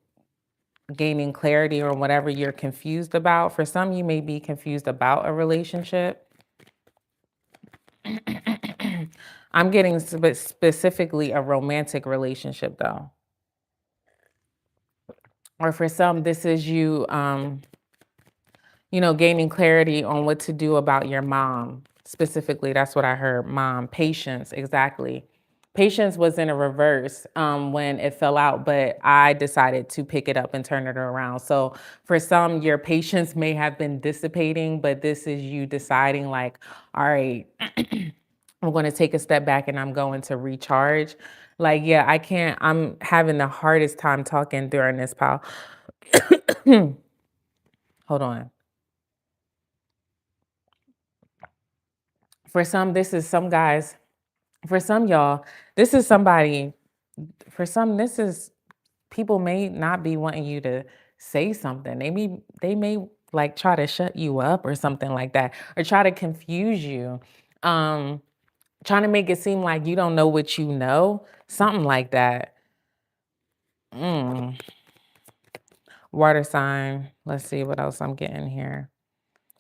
gaining clarity on whatever you're confused about. For some, you may be confused about a relationship. I'm getting specifically a romantic relationship, though. Or for some, this is you, gaining clarity on what to do about your mom. Specifically, that's what I heard. Mom, patience, exactly. Patience was in a reverse when it fell out, but I decided to pick it up and turn it around. So for some, your patience may have been dissipating, but this is you deciding, like, all right, I'm going to take a step back and I'm going to recharge. Like, yeah, I can't, I'm having the hardest time talking during this, pal. Hold on. For some, this is some guys. For some y'all, this is somebody. For some, this is people may not be wanting you to say something. They may like try to shut you up or something like that, or try to confuse you, um, trying to make it seem like you don't know what you know, something like that. Mm. Water sign. Let's see what else I'm getting here.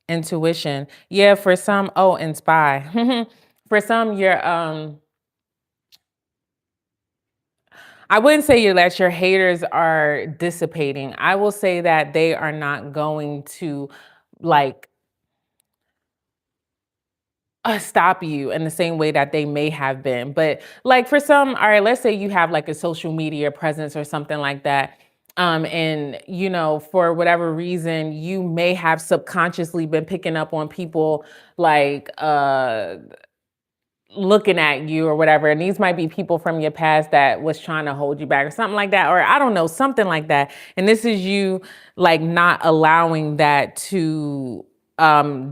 Intuition. Yeah, for some. Oh, and spy. For some, you're I wouldn't say that your haters are dissipating. I will say that they are not going to like stop you in the same way that they may have been. But like for some, all right, let's say you have like a social media presence or something like that. And for whatever reason, you may have subconsciously been picking up on people like looking at you or whatever, and these might be people from your past that was trying to hold you back or something like that, or I don't know, something like that. And this is you like not allowing that to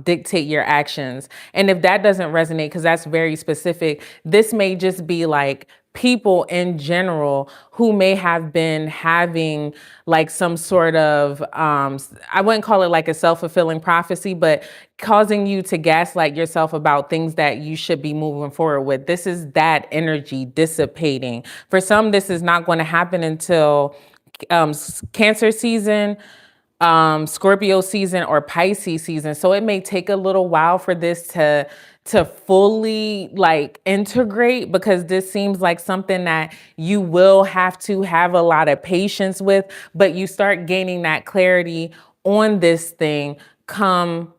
dictate your actions. And if that doesn't resonate, because that's very specific, this may just be like people in general who may have been having like some sort of I wouldn't call it like a self-fulfilling prophecy, but causing you to gaslight yourself about things that you should be moving forward with. This is that energy dissipating. For some, this is not going to happen until Cancer season, Scorpio season, or Pisces season. So it may take a little while for this to fully like integrate, because this seems like something that you will have to have a lot of patience with, but you start gaining that clarity on this thing come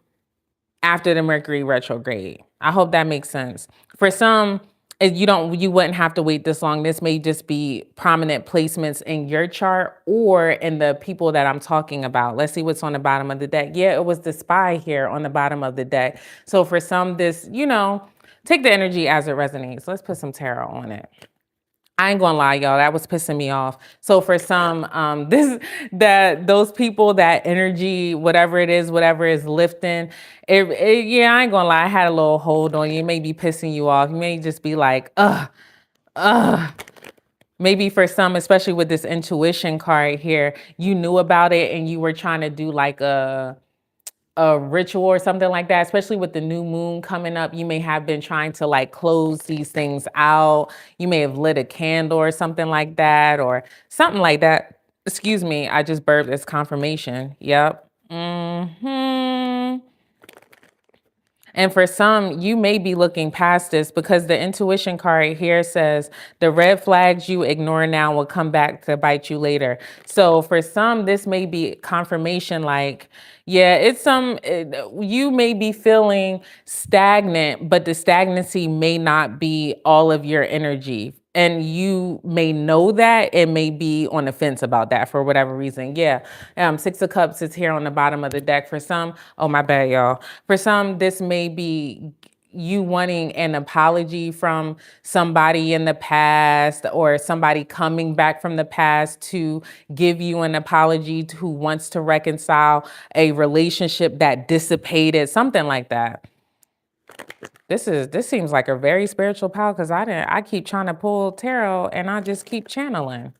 after the Mercury retrograde. I hope that makes sense. For some, you wouldn't have to wait this long. This may just be prominent placements in your chart or in the people that I'm talking about. Let's see what's on the bottom of the deck. Yeah, it was the spy here on the bottom of the deck. So for some, this, take the energy as it resonates. Let's put some tarot on it. I ain't gonna lie, y'all, that was pissing me off. So for some, those people, that energy, whatever it is, whatever is lifting, yeah, I ain't gonna lie, I had a little hold on you. It may be pissing you off. You may just be like, ugh. Maybe for some, especially with this intuition card here, you knew about it and you were trying to do like a ritual or something like that, especially with the new moon coming up. You may have been trying to like close these things out. You may have lit a candle or something like that, or something like that. Excuse me, I just burped. It's confirmation. Yep. And for some, you may be looking past this, because the intuition card here says the red flags you ignore now will come back to bite you later. So for some, this may be confirmation, like, yeah, you may be feeling stagnant, but the stagnancy may not be all of your energy. And you may know that and may be on the fence about that for whatever reason. Yeah. Six of Cups is here on the bottom of the deck. For some, oh, my bad, y'all. For some, this may be you wanting an apology from somebody in the past, or somebody coming back from the past to give you an apology, who wants to reconcile a relationship that dissipated, something like that. This seems like a very spiritual pal, because I keep trying to pull tarot and I just keep channeling.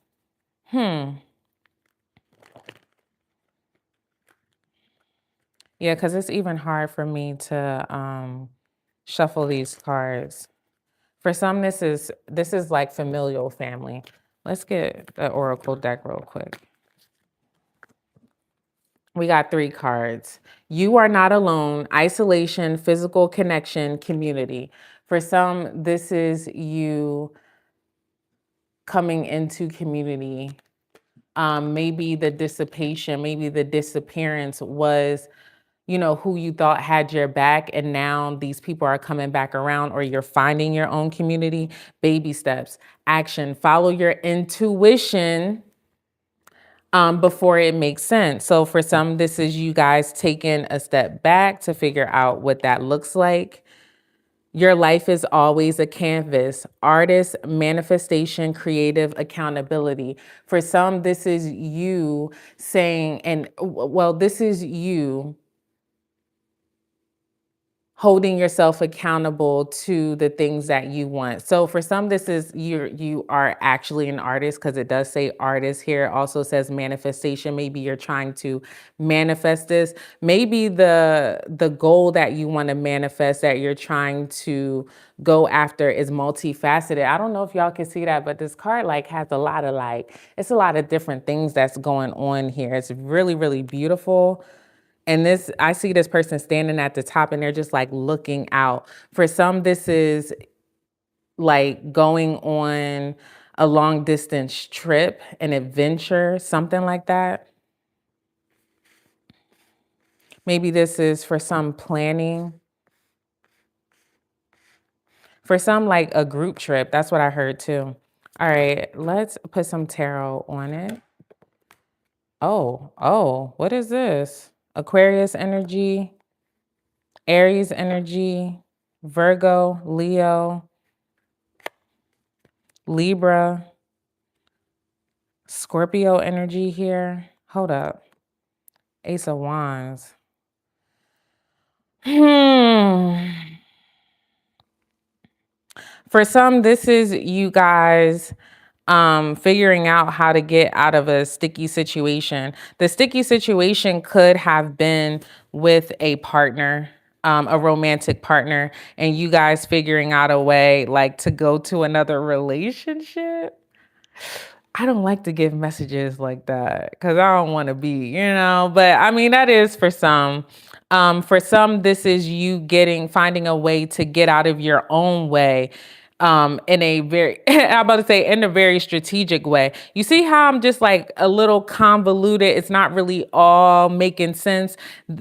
Yeah, because it's even hard for me to shuffle these cards. For some, this is like familial family. Let's get the oracle deck real quick. We got 3 cards. You are not alone. Isolation, physical connection, community. For some, this is you coming into community. Maybe the dissipation, maybe the disappearance was, who you thought had your back, and now these people are coming back around, or you're finding your own community. Baby steps, action, follow your intuition before it makes sense. So for some, this is you guys taking a step back to figure out what that looks like. Your life is always a canvas. Artist, manifestation, creative accountability. For some, this is you saying, and well, this is you holding yourself accountable to the things that you want. So for some, this is you are actually an artist, because it does say artist here. It also says manifestation. Maybe you're trying to manifest this. Maybe the goal that you want to manifest, that you're trying to go after, is multifaceted. I don't know if y'all can see that, but this card like has a lot of it's a lot of different things that's going on here. It's really, really beautiful. And I see this person standing at the top and they're just like looking out. For some, this is like going on a long distance trip, an adventure, something like that. Maybe this is for some planning. For some, like a group trip. That's what I heard too. All right, let's put some tarot on it. Oh, what is this? Aquarius energy, Aries energy, Virgo, Leo, Libra, Scorpio energy here. Hold up. Ace of Wands. For some, this is you guys figuring out how to get out of a sticky situation. The sticky situation could have been with a partner, a romantic partner, and you guys figuring out a way like to go to another relationship. I don't like to give messages like that because I don't want to be, but I mean, that is for some. For some, this is you finding a way to get out of your own way in a very, I'm about to say, in a very strategic way. You see how I'm just like a little convoluted? It's not really all making sense.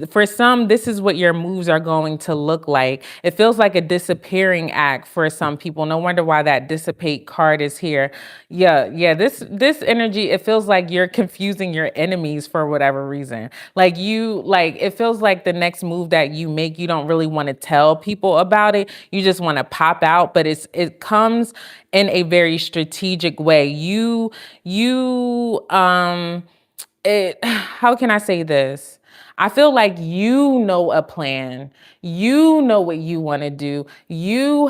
For some, this is what your moves are going to look like. It feels like a disappearing act for some people. No wonder why that dissipate card is here. Yeah. This energy, it feels like you're confusing your enemies for whatever reason. It feels like the next move that you make, you don't really want to tell people about it. You just want to pop out, but it comes in a very strategic way. How can I say this? I feel like you know a plan. You know what you want to do. You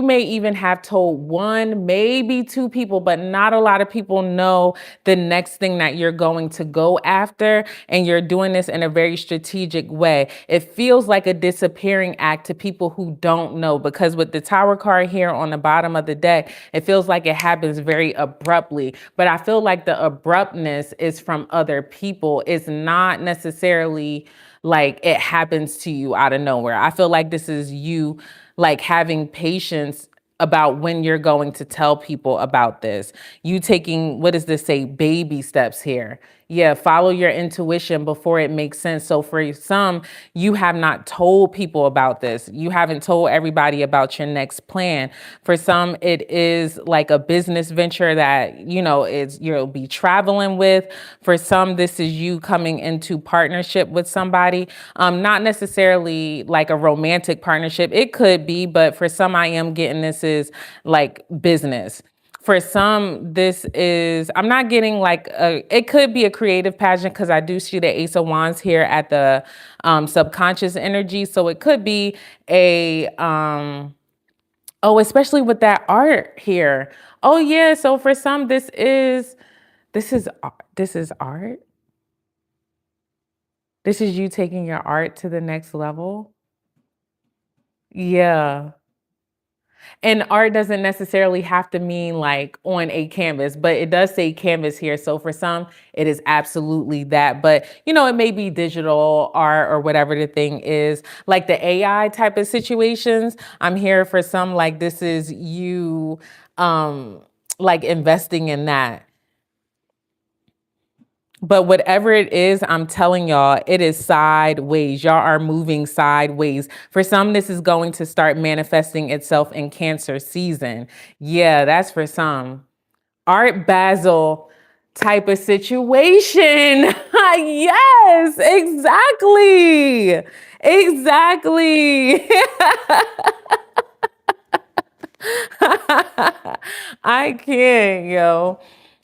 may even have told 1, maybe 2 people, but not a lot of people know the next thing that you're going to go after. And you're doing this in a very strategic way. It feels like a disappearing act to people who don't know, because with the Tower card here on the bottom of the deck, it feels like it happens very abruptly. But I feel like the abruptness is from other people. It's not necessarily like it happens to you out of nowhere. I feel like this is you like having patience about when you're going to tell people about this. You taking, what does this say? Baby steps here. Yeah, follow your intuition before it makes sense. So for some, you have not told people about this. You haven't told everybody about your next plan. For some, it is like a business venture that, you'll be traveling with. For some, this is you coming into partnership with somebody. Not necessarily like a romantic partnership. It could be, but for some, I am getting this is like business. For some, I'm not getting it could be a creative pageant, because I do see the Ace of Wands here at the subconscious energy. So it could be especially with that art here. Oh yeah. So for some, this is art. This is you taking your art to the next level. Yeah. And art doesn't necessarily have to mean like on a canvas, but it does say canvas here. So for some, it is absolutely that. But, it may be digital art or whatever the thing is. Like the AI type of situations, I'm here for some, like this is you like investing in that. But whatever it is, I'm telling y'all, it is sideways. Y'all are moving sideways. For some, this is going to start manifesting itself in Cancer season. Yeah, that's for some. Art Basel type of situation. Yes, exactly. Exactly. I can't, yo.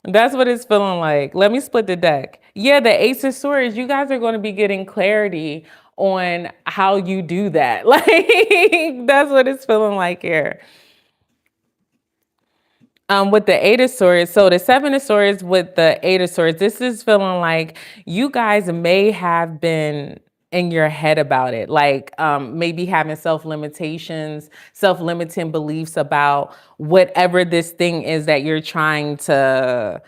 That's what it's feeling like. Let me split the deck. Yeah, the Ace of Swords, you guys are going to be getting clarity on how you do that. Like, that's what it's feeling like here. With the Eight of Swords, so the Seven of Swords with the Eight of Swords, this is feeling like you guys may have been in your head about it, like maybe having self-limitations, self-limiting beliefs about whatever this thing is that you're trying to.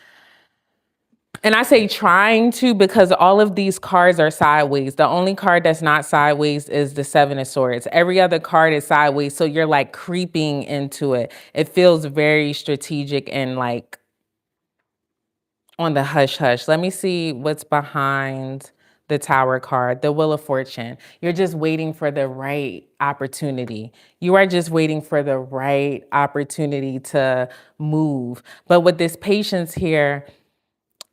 And I say trying to because all of these cards are sideways. The only card that's not sideways is the Seven of Swords. Every other card is sideways. So you're like creeping into it. It feels very strategic and like on the hush hush. Let me see what's behind the Tower card, the Wheel of Fortune. You're just waiting for the right opportunity. You are just waiting for the right opportunity to move. But with this patience here,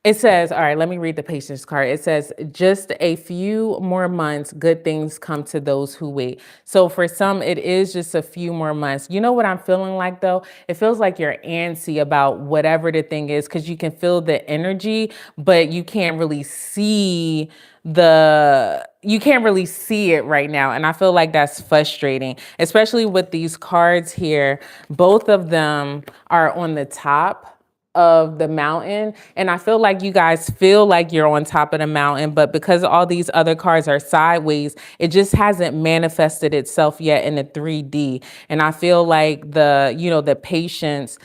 it says, all right, let me read the patience card. It says, just a few more months, good things come to those who wait. So for some, it is just a few more months. You know what I'm feeling like though? It feels like you're antsy about whatever the thing is because you can feel the energy, but you can't really see it right now. And I feel like that's frustrating, especially with these cards here. Both of them are on the top of the mountain. And I feel like you guys feel like you're on top of the mountain, but because all these other cards are sideways, it just hasn't manifested itself yet in the 3D. And I feel like the patience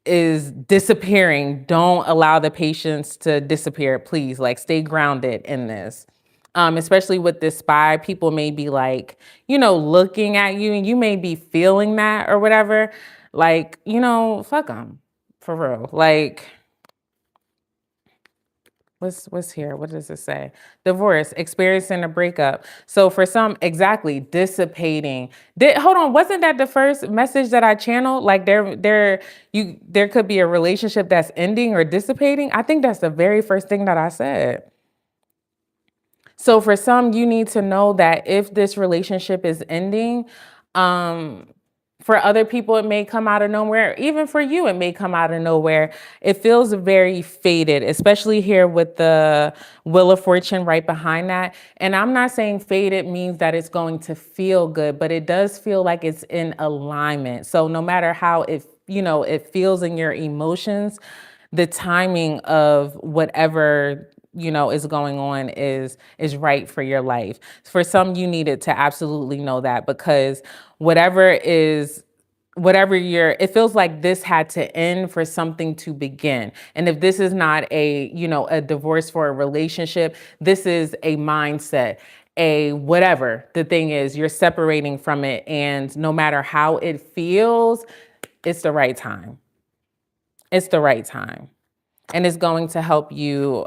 is disappearing. Don't allow the patience to disappear, please. Like stay grounded in this. Especially with this spy, people may be like, looking at you and you may be feeling that or whatever. Like, fuck them. For real. Like, what's here? What does it say? Divorce, experiencing a breakup. So for some, exactly, dissipating. Hold on, wasn't that the first message that I channeled? Like there could be a relationship that's ending or dissipating. I think that's the very first thing that I said. So for some, you need to know that if this relationship is ending, um, for other people, it may come out of nowhere. Even for you, it may come out of nowhere. It feels very faded, especially here with the Wheel of Fortune right behind that. And I'm not saying faded means that it's going to feel good, but it does feel like it's in alignment. So no matter how it feels in your emotions, the timing of whatever is going on is right for your life. For some, you needed to absolutely know that because it feels like this had to end for something to begin. And if this is not a divorce for a relationship, this is a mindset, a whatever the thing is, you're separating from it. And no matter how it feels, it's the right time. It's the right time. And it's going to help you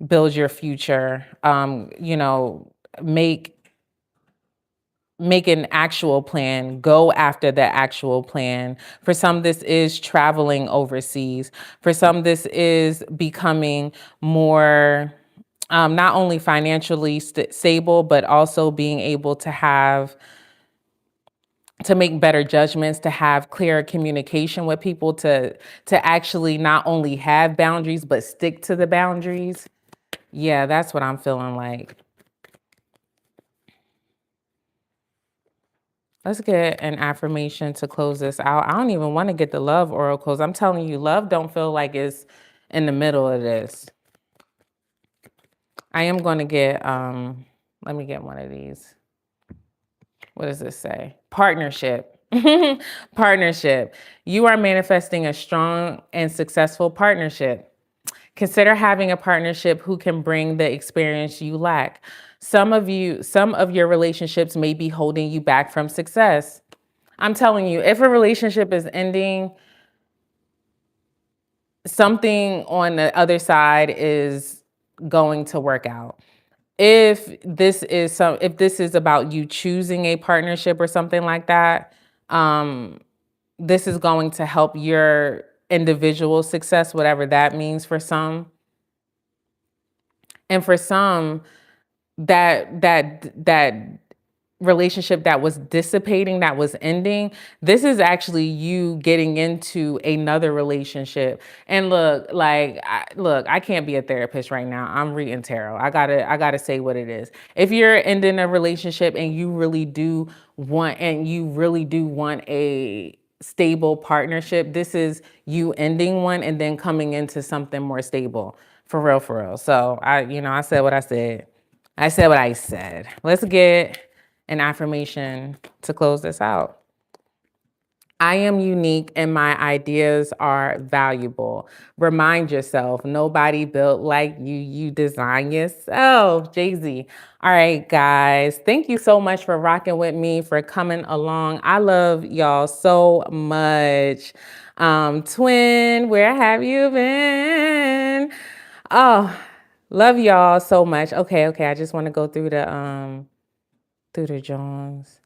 build your future, make an actual plan, go after the actual plan. For some, this is traveling overseas. For some, this is becoming more not only financially stable, but also being able to make better judgments, to have clearer communication with people, to actually not only have boundaries, but stick to the boundaries. Yeah, that's what I'm feeling like. Let's get an affirmation to close this out. I don't even want to get the love oracles. I'm telling you, love don't feel like it's in the middle of this. I am going to get, let me get one of these. What does this say? Partnership. Partnership. You are manifesting a strong and successful partnership. Consider having a partnership who can bring the experience you lack. Some of your relationships may be holding you back from success. I'm telling you, if a relationship is ending, something on the other side is going to work out. If this is about you choosing a partnership or something like that, this is going to help your individual success, whatever that means for some. And for some, that relationship that was dissipating, that was ending, this is actually you getting into another relationship. And look, I can't be a therapist right now. I'm reading tarot. I gotta say what it is. If you're ending a relationship and you really do want a stable partnership, this is you ending one and then coming into something more stable. For real, for real. So I said what I said. I said what I said. Let's get an affirmation to close this out. I am unique and my ideas are valuable. Remind yourself, nobody built like you. You design yourself. Jay-Z. All right, guys. Thank you so much for rocking with me, for coming along. I love y'all so much. Twin, where have you been? Oh, love y'all so much. Okay. I just want to go through the Jones.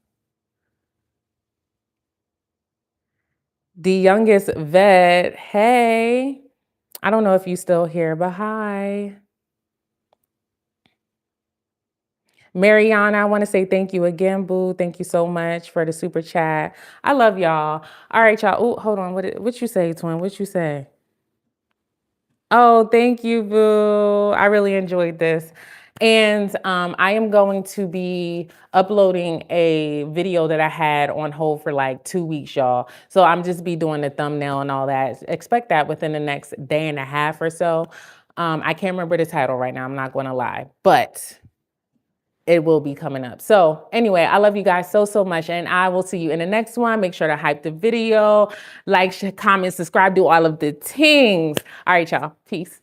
The youngest vet. Hey, I don't know if you still here, but hi. Mariana, I want to say thank you again, boo. Thank you so much for the super chat. I love y'all. All right, y'all. Oh, hold on. What you say, twin? What you say? Oh, thank you, boo. I really enjoyed this. And I am going to be uploading a video that I had on hold for like 2 weeks, y'all. So I'm just be doing the thumbnail and all that. Expect that within the next day and a half or so. I can't remember the title right now. I'm not going to lie, but it will be coming up. So anyway, I love you guys so, so much. And I will see you in the next one. Make sure to hype the video, like, comment, subscribe, do all of the things. All right, y'all. Peace.